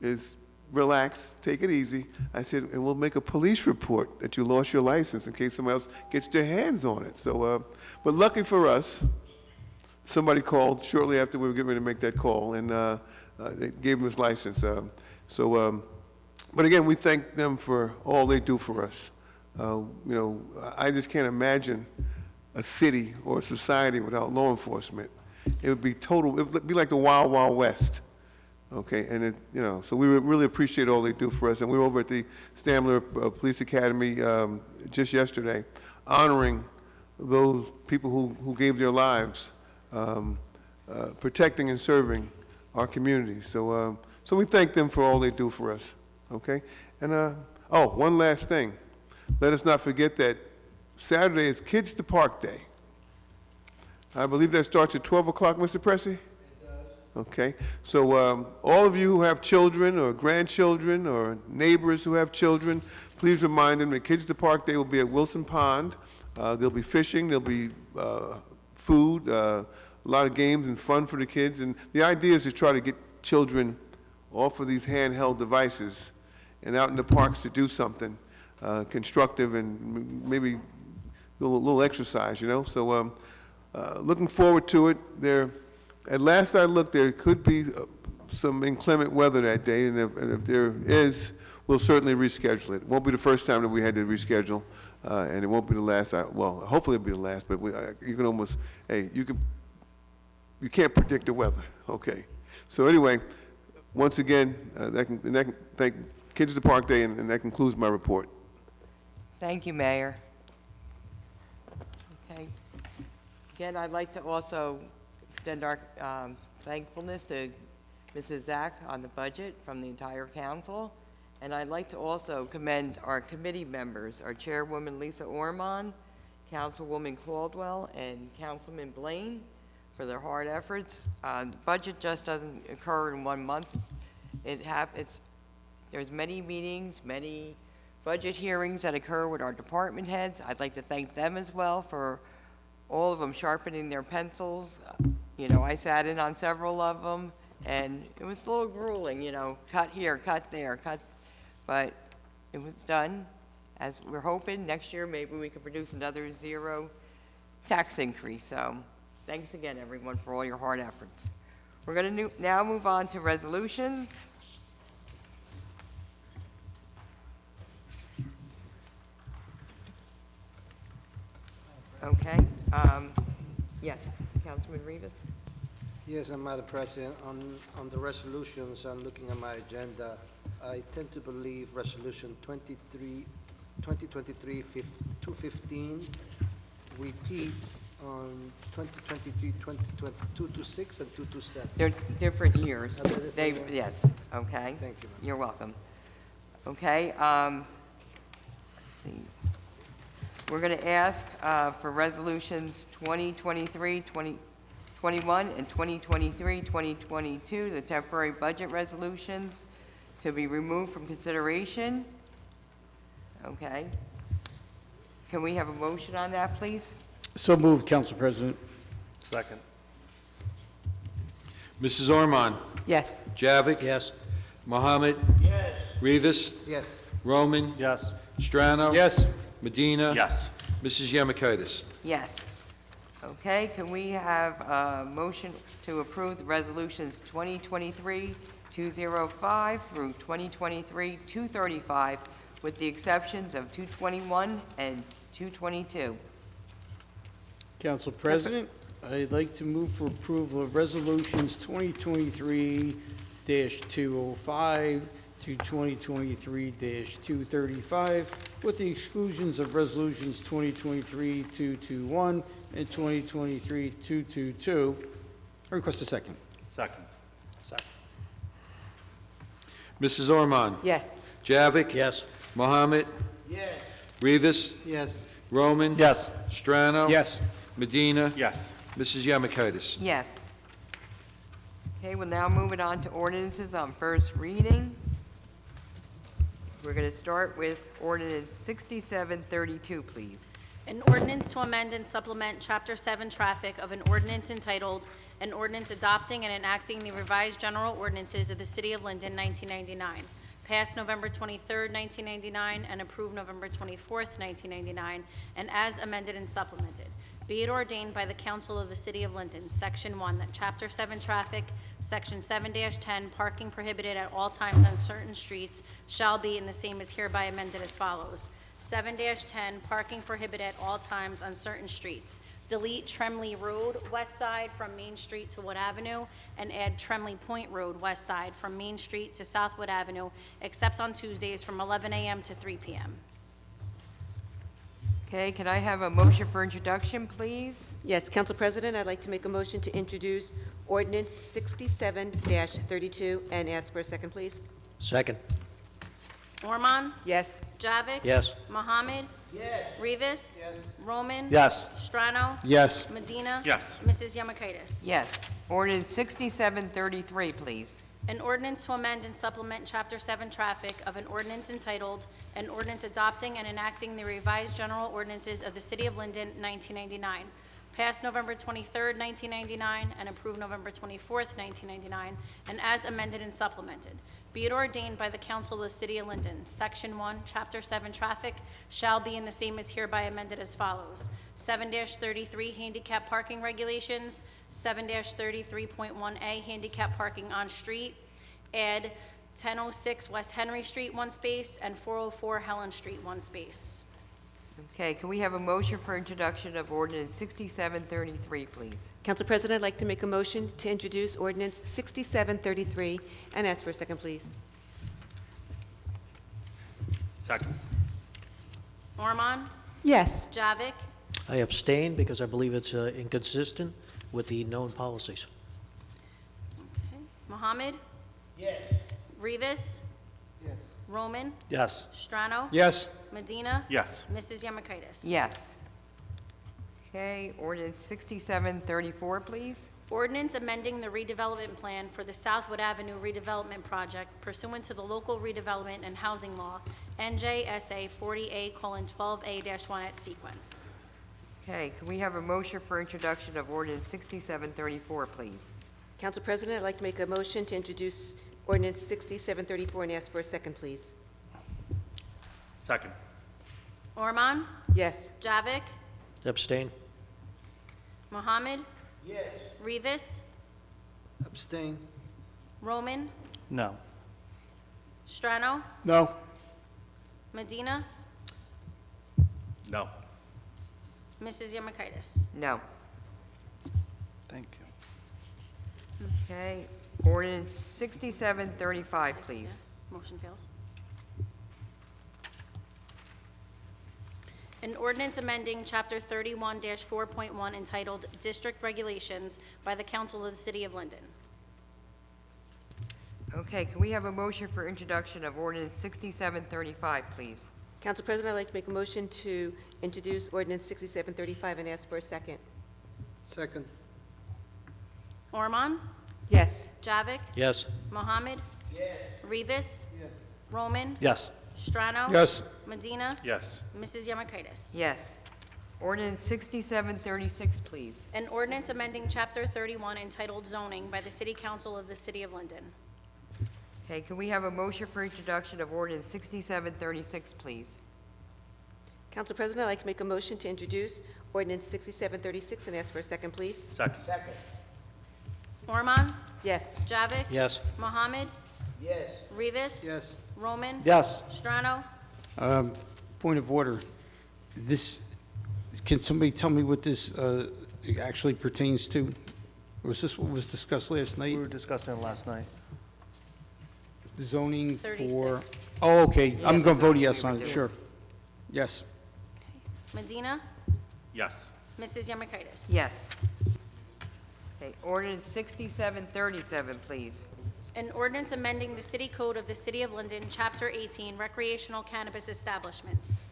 is relax, take it easy. I said, and we'll make a police report that you lost your license in case somebody else gets their hands on it. So, but lucky for us, somebody called shortly after we were getting ready to make that call, and they gave him his license. But again, we thank them for all they do for us. You know, I just can't imagine a city or a society without law enforcement. It would be like the Wild Wild West. Okay, and you know, so we really appreciate all they do for us. And we were over at the Stamler Police Academy just yesterday, honoring those people who gave their lives, protecting and serving our community. So we thank them for all they do for us. Okay, and one last thing. Let us not forget that Saturday is Kids to Park Day. I believe that starts at 12 o'clock, Mr. Pressey? It does. Okay. So all of you who have children or grandchildren or neighbors who have children, please remind them that Kids to Park Day will be at Wilson Pond. There'll be fishing, there'll be food, a lot of games and fun for the kids. And the idea is to try to get children off of these handheld devices and out in the parks to do something constructive and maybe a little exercise, you know? So looking forward to it. At last I looked, there could be some inclement weather that day, and if there is, we'll certainly reschedule it. It won't be the first time that we had to reschedule, and it won't be the last. Well, hopefully it'll be the last, but you can almost, hey, you can't predict the weather, okay? So anyway, once again, thank Kids at the Park Day, and that concludes my report.
Thank you, Mayor. Okay. Again, I'd like to also extend our thankfulness to Mrs. Zach on the budget from the entire council. And I'd like to also commend our committee members, our Chairwoman Lisa Ormond, Councilwoman Caldwell, and Councilman Blaine for their hard efforts. The budget just doesn't occur in 1 month. There's many meetings, many budget hearings that occur with our department heads. I'd like to thank them as well for all of them sharpening their pencils. You know, I sat in on several of them, and it was a little grueling, you know, cut here, cut there, but it was done. As we're hoping, next year maybe we can produce another zero tax increase. So thanks again, everyone, for all your hard efforts. We're going to now move on to resolutions. Okay. Yes, Councilman Rivas?
Yes, Madam President, on the resolutions, I'm looking at my agenda. I tend to believe Resolution 2023-215 repeats on 2023, 2022 to 6 and 2 to 7.
They're different years.
Are they different years?
Yes, okay.
Thank you, ma'am.
You're welcome. Okay, let's see. We're going to ask for resolutions 2023-2021 and 2023-2022, the temporary budget resolutions, to be removed from consideration. Okay. Can we have a motion on that, please?
So moved, Council President.
Second.
Mrs. Ormond?
Yes.
Javik?
Yes.
Mohammed?
Yes.
Rivas?
Yes.
Roman?
Yes.
Strano?
Yes.
Medina?
Yes.
Mrs. Yemakaitis?
Yes. Okay, can we have a motion to approve the resolutions 2023-205 through 2023-235 with the exceptions of 221 and 222?
Council President, I'd like to move for approval of resolutions 2023-205 to 2023-235, with the exclusions of resolutions 2023-221 and 2023-222. I request a second.
Second.
Mrs. Ormond?
Yes.
Javik?
Yes.
Mohammed?
Yes.
Rivas?
Yes.
Roman?
Yes.
Strano?
Yes.
Medina?
Yes.
Mrs. Yemakaitis?
Yes. Okay, we'll now move it on to ordinances on first reading. We're going to start with ordinance 6732, please.
An ordinance to amend and supplement Chapter 7 Traffic of an ordinance entitled, An Ordinance Adopting and Enacting the Revised General Ordinances of the City of Linden, 1999, passed November 23rd, 1999, and approved November 24th, 1999, and as amended and supplemented. Be it ordained by the Council of the City of Linden, Section 1, that Chapter 7 Traffic, Section 7-10, parking prohibited at all times on certain streets shall be, and the same is hereby amended as follows. 7-10, parking prohibited at all times on certain streets. Delete Tremley Road, west side from Main Street to Wood Avenue, and add Tremley Point Road, west side from Main Street to Southwood Avenue, except on Tuesdays from 11 a.m. to 3 p.m.
Okay, can I have a motion for introduction, please?
Yes, Council President, I'd like to make a motion to introduce ordinance 67-32 and ask for a second, please.
Second.
Ormond?
Yes.
Javik?
Yes.
Mohammed? Yes. Rivas? Yes. Roman?
Yes.
Strano?
Yes.
Medina?
Yes.
Mrs. Yemakaitis?
Yes. Ordinance 6733, please.
An ordinance to amend and supplement Chapter 7 Traffic of an ordinance entitled, An Ordinance Adopting and Enacting the Revised General Ordinances of the City of Linden, 1999, passed November 23rd, 1999, and approved November 24th, 1999, and as amended and supplemented. Be it ordained by the Council of the City of Linden, Section 1, Chapter 7 Traffic shall be and the same is hereby amended as follows. 7-33 Handicap Parking Regulations, 7-33.1A Handicap Parking on Street, add 1006 West Henry Street, 1 space, and 404 Helen Street, 1 space.
Okay, can we have a motion for introduction of ordinance 6733, please?
Council President, I'd like to make a motion to introduce ordinance 6733 and ask for a second, please.
Second.
Ormond?
Yes.
Javik?
I abstain because I believe it's inconsistent with the known policies.
Okay. Mohammed? Yes. Rivas? Yes. Roman?
Yes.
Strano?
Yes.
Medina?
Yes.
Mrs. Yemakaitis?
Yes. Okay, ordinance 6734, please.
Ordinance amending the redevelopment plan for the Southwood Avenue redevelopment project pursuant to the local redevelopment and housing law, NJSA 40A:12A-1 at sequence.
Okay, can we have a motion for introduction of ordinance 6734, please?
Council President, I'd like to make a motion to introduce ordinance 6734 and ask for a second, please.
Second.
Ormond?
Yes.
Javik?
Abstain?
Mohammed? Yes. Rivas?
Abstain.
Roman?
No.
Strano?
No.
Medina?
No.
Mrs. Yemakaitis?
No.
Thank you.
Okay, ordinance 6735, please.
Yeah. Motion fails. An ordinance amending Chapter 31-4.1 entitled District Regulations by the Council of the City of Linden.
Okay, can we have a motion for introduction of ordinance 6735, please?
Council President, I'd like to make a motion to introduce ordinance 6735 and ask for a second.
Second.
Ormond?
Yes.
Javik?
Yes.
Mohammed? Yes. Rivas?
Yes.
Roman?
Yes.
Strano?
Yes.
Medina?
Yes.
Mrs. Yemakaitis?
Yes. Ordinance 6736, please.
An ordinance amending Chapter 31 entitled Zoning by the City Council of the City of Linden.
Okay, can we have a motion for introduction of ordinance 6736, please?
Council President, I'd like to make a motion to introduce ordinance 6736 and ask for a second, please.
Second.
Ormond?
Yes.
Javik?
Yes.
Mohammed? Yes. Rivas?
Yes.
Roman?
Yes.
Strano?
Point of order. This, can somebody tell me what this actually pertains to? Was this what was discussed last
We
night?
were discussing it last night.
Zoning for...
36.
Oh, okay.
Yeah,
I'm
the
going to vote
zoning
yes
we
on
were
it,
doing.
sure. Yes.
Medina?
Yes.
Mrs. Yemakaitis?
Yes. Okay, ordinance 6737, please.
An ordinance amending the City Code of the City of Linden, Chapter 18, recreational cannabis establishments.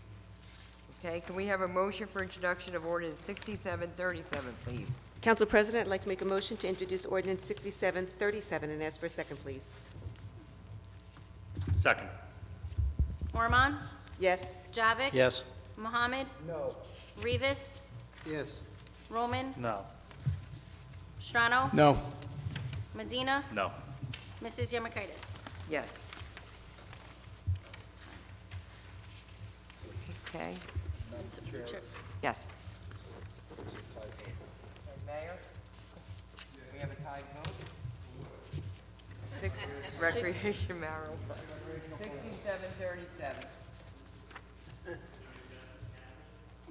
Okay, can we have a motion for introduction of ordinance 6737, please?
Council President, I'd like to make a motion to introduce ordinance 6737 and ask for a second, please.
Second.
Ormond?
Yes.
Javik?
Yes.
Mohammed? No. Rivas?
Yes.
Roman?
No.
Strano?
No.
Medina?
No.
Mrs. Yemakaitis?
Yes. Okay, yes. Mayor? We have a tied vote? Recreation Merrill. 6737.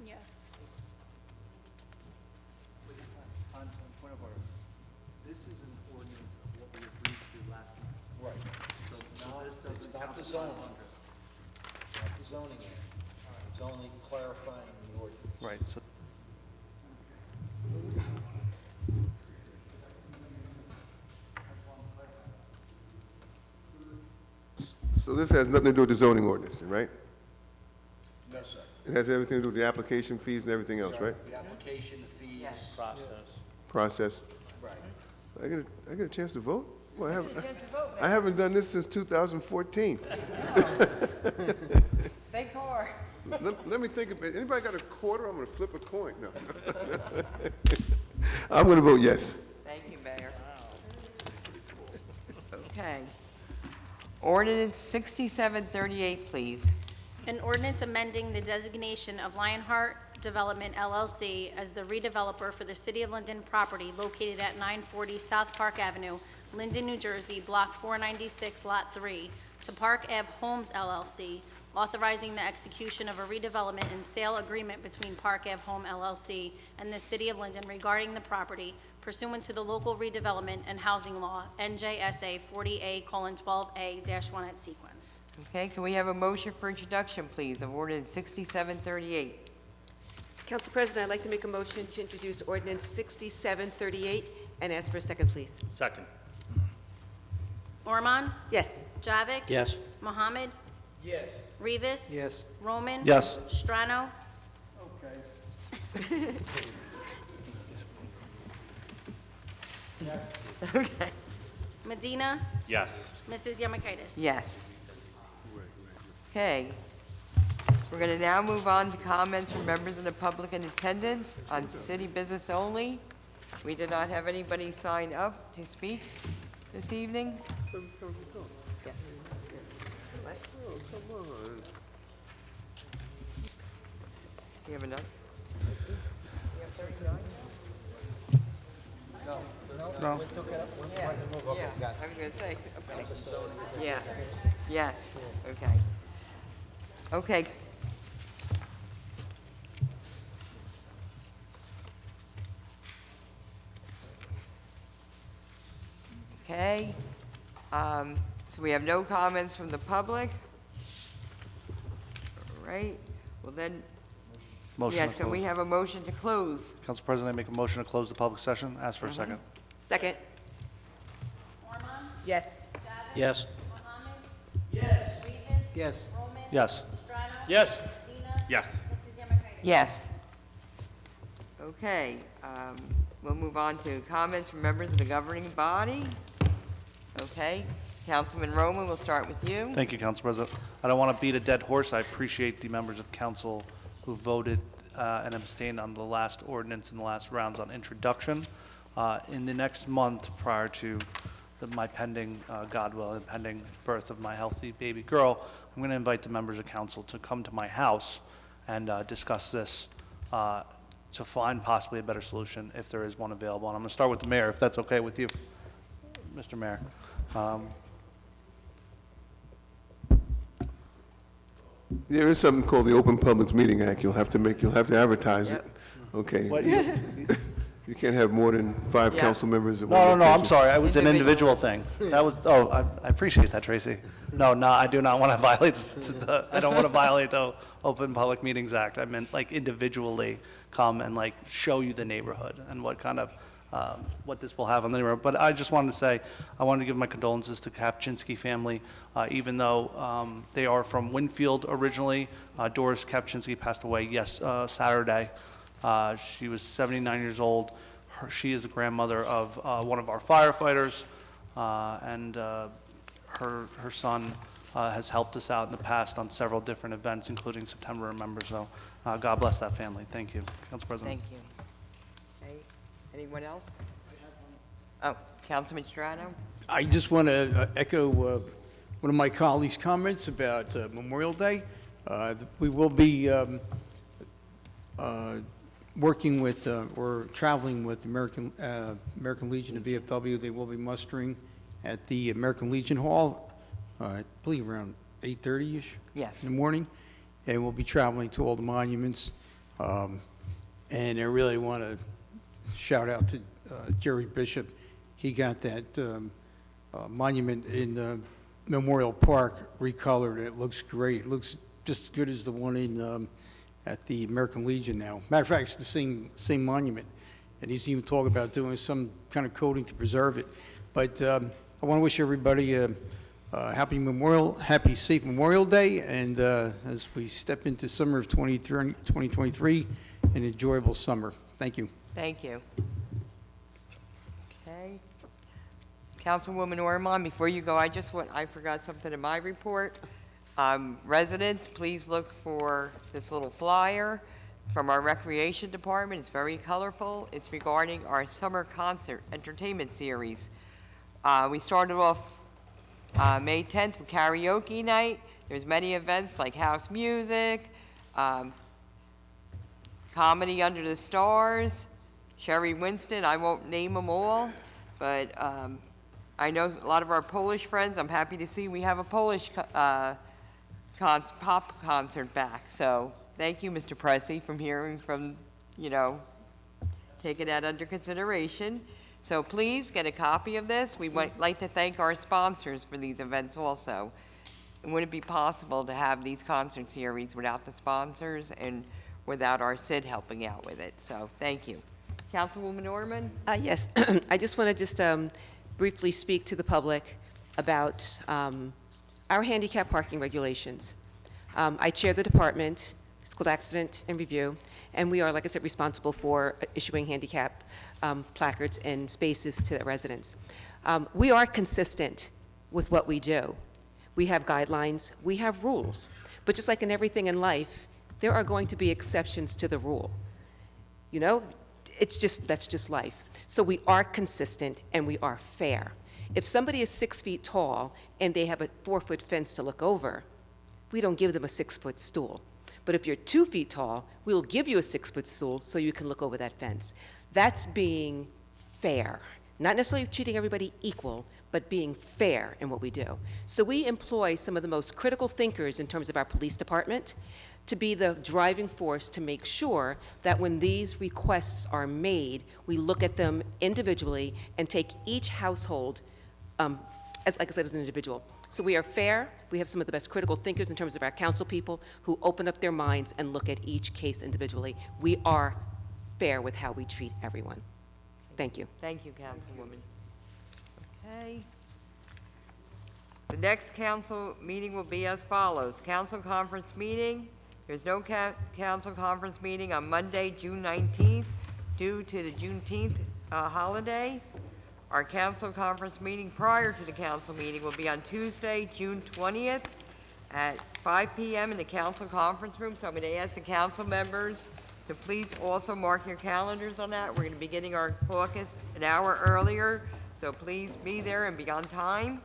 Yes.
On point of order, this is an ordinance of what we agreed to do last night.
Right.
So this doesn't
Not the zoning. Not the zoning. It's only clarifying the ordinance.
Right, so
So this has nothing to do with the zoning ordinance, right?
No, sir.
It has everything to do with the application fees and everything else, right?
The application, the fees.
process.
Process.
Right.
I get a chance to vote? Well, I haven't done this since 2014.
Think hard.
Let me think of it. Anybody got a quarter? I'm gonna flip a coin. No. I'm gonna vote yes.
Thank you, Mayor. Okay. Ordinance 6738, please.
An ordinance amending the designation of Lionheart Development LLC as the redeveloper for the City of Linden property located at 940 South Park Avenue, Linden, New Jersey, Block 496, Lot 3, to Park Ave Homes LLC, authorizing the execution of a redevelopment and sale agreement between Park Ave Home LLC and the City of Linden regarding the property pursuant to the local redevelopment and housing law, NJSA 40A:12A-1 at sequence.
Okay, can we have a motion for introduction, please, of ordinance 6738?
Council President, I'd like to make a motion to introduce ordinance 6738 and ask for a second, please.
Second.
Ormond?
Yes.
Javik?
Yes.
Mohammed?
Yes.
Rivas?
Yes.
Roman?
Yes.
Strano?
Okay.
Medina?
Yes.
Mrs. Yemakaitis?
Yes. Okay. We're going to now move on to comments from members of the public in attendance on city business only. We did not have anybody sign up to speak this evening. Yes. What?
Oh, come on.
You have enough?
No.
Yeah, I was going to say, okay. Yeah, yes, okay. Okay. Okay, so we have no comments from the public. All right, well then,
Motion
yes,
to
can we
close.
have a motion to close?
Council President, I make a motion to close the public session. Ask for a second.
Second.
Ormond?
Yes.
Yes.
Mohammed? Yes. Rivas?
Yes.
Roman?
Yes.
Strano?
Yes.
Medina?
Yes.
Mrs. Yemakaitis?
Yes. Okay, we'll move on to comments from members of the governing body. Okay, Councilman Roman, we'll start with you.
Thank you, Council President. I don't want to beat a dead horse. I appreciate the members of council who voted and abstained on the last ordinance and the last rounds on introduction. In the next month, prior to my pending, God willing, pending birth of my healthy baby girl, I'm going to invite the members of council to come to my house and discuss this to find possibly a better solution if there is one available. And I'm going to start with the mayor, if that's okay with you, Mr. Mayor.
There is something called the Open Public Meeting Act. You'll have to advertise it. Okay.
What-
You can't have more than 5
Yeah.
council members at one
No, I'm
location.
sorry, it was an
Individual.
individual thing. That was, I appreciate that, Tracy. No, I do not want to violate, I don't want to violate the Open Public Meetings Act. I meant like individually come and like show you the neighborhood and what kind of, what this will have on the neighborhood. But I just wanted to say, I wanted to give my condolences to Kapczynski family, even though they are from Winfield originally. Doris Kapczynski passed away, Saturday. She was 79 years old. She is the grandmother of one of our firefighters, and her son has helped us out in the past on several different events, including September Remember. So God bless that family. Thank you, Council President.
Thank you. Okay, anyone else? Oh, Councilman Strano?
I just want to echo one of my colleagues' comments about Memorial Day. We will be working with, or traveling with American Legion of VFW. They will be mustering at the American Legion Hall, I believe around 8:30-ish.
Yes.
In the morning. And we'll be traveling to all the monuments. And I really want to shout out to Jerry Bishop. He got that monument in Memorial Park recolored. It looks great. It looks just as good as the one in at the American Legion now. Matter of fact, it's the same monument. And he's even talking about doing some kind of coating to preserve it. But I want to wish everybody a happy, safe Memorial Day. And as we step into summer of 2023, an enjoyable summer. Thank you.
Thank you. Okay. Councilwoman Ormond, before you go, I forgot something in my report. Residents, please look for this little flyer from our Recreation Department. It's very colorful. It's regarding our summer concert entertainment series. We started off May 10th with karaoke night. There's many events like house music, comedy under the stars, Sherry Winston. I won't name them all, but I know a lot of our Polish friends. I'm happy to see we have a Polish pop concert back. So thank you, Mr. Pressey, from hearing from, taking that under consideration. So please get a copy of this. We would like to thank our sponsors for these events also. It wouldn't be possible to have these concert series without the sponsors and without our SID helping out with it. So thank you. Councilwoman Orman?
Yes, I just want to briefly speak to the public about our handicap parking regulations. I chair the department, it's called Accident and Review, and we are, like I said, responsible for issuing handicap placards and spaces to the residents. We are consistent with what we do. We have guidelines, we have rules, but just like in everything in life, there are going to be exceptions to the rule. That's just life. So we are consistent and we are fair. If somebody is 6 feet tall and they have a 4-foot fence to look over, we don't give them a 6-foot stool. But if you're 2 feet tall, we will give you a 6-foot stool so you can look over that fence. That's being fair. Not necessarily treating everybody equal, but being fair in what we do. So we employ some of the most critical thinkers in terms of our police department to be the driving force to make sure that when these requests are made, we look at them individually and take each household, like I said, as an individual. So we are fair. We have some of the best critical thinkers in terms of our council people who open up their minds and look at each case individually. We are fair with how we treat everyone. Thank you.
Thank you, Councilwoman. Okay. The next council meeting will be as follows. Council conference meeting. There's no council conference meeting on Monday, June 19th, due to the Juneteenth holiday. Our council conference meeting prior to the council meeting will be on Tuesday, June 20th at 5 p.m. in the council conference room. So I'm going to ask the council members to please also mark your calendars on that. We're going to be getting our caucus an hour earlier, so please be there and be on time.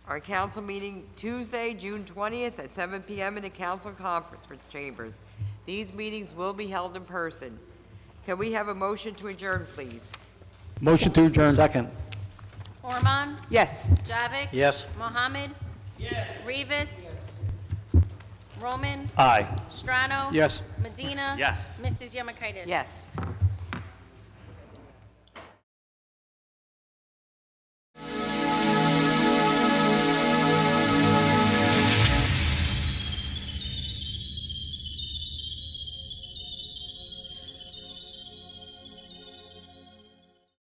Our council meeting Tuesday, June 20th at 7 p.m. in the council conference chambers. These meetings will be held in person. Can we have a motion to adjourn, please?
Motion to adjourn.
Second.
Orman?
Yes.
Javik?
Yes.
Mohammed? Yes. Rivas? Roman?
Aye.
Strano?
Yes.
Medina?
Yes.
Mrs. Yemakaitis?
Yes.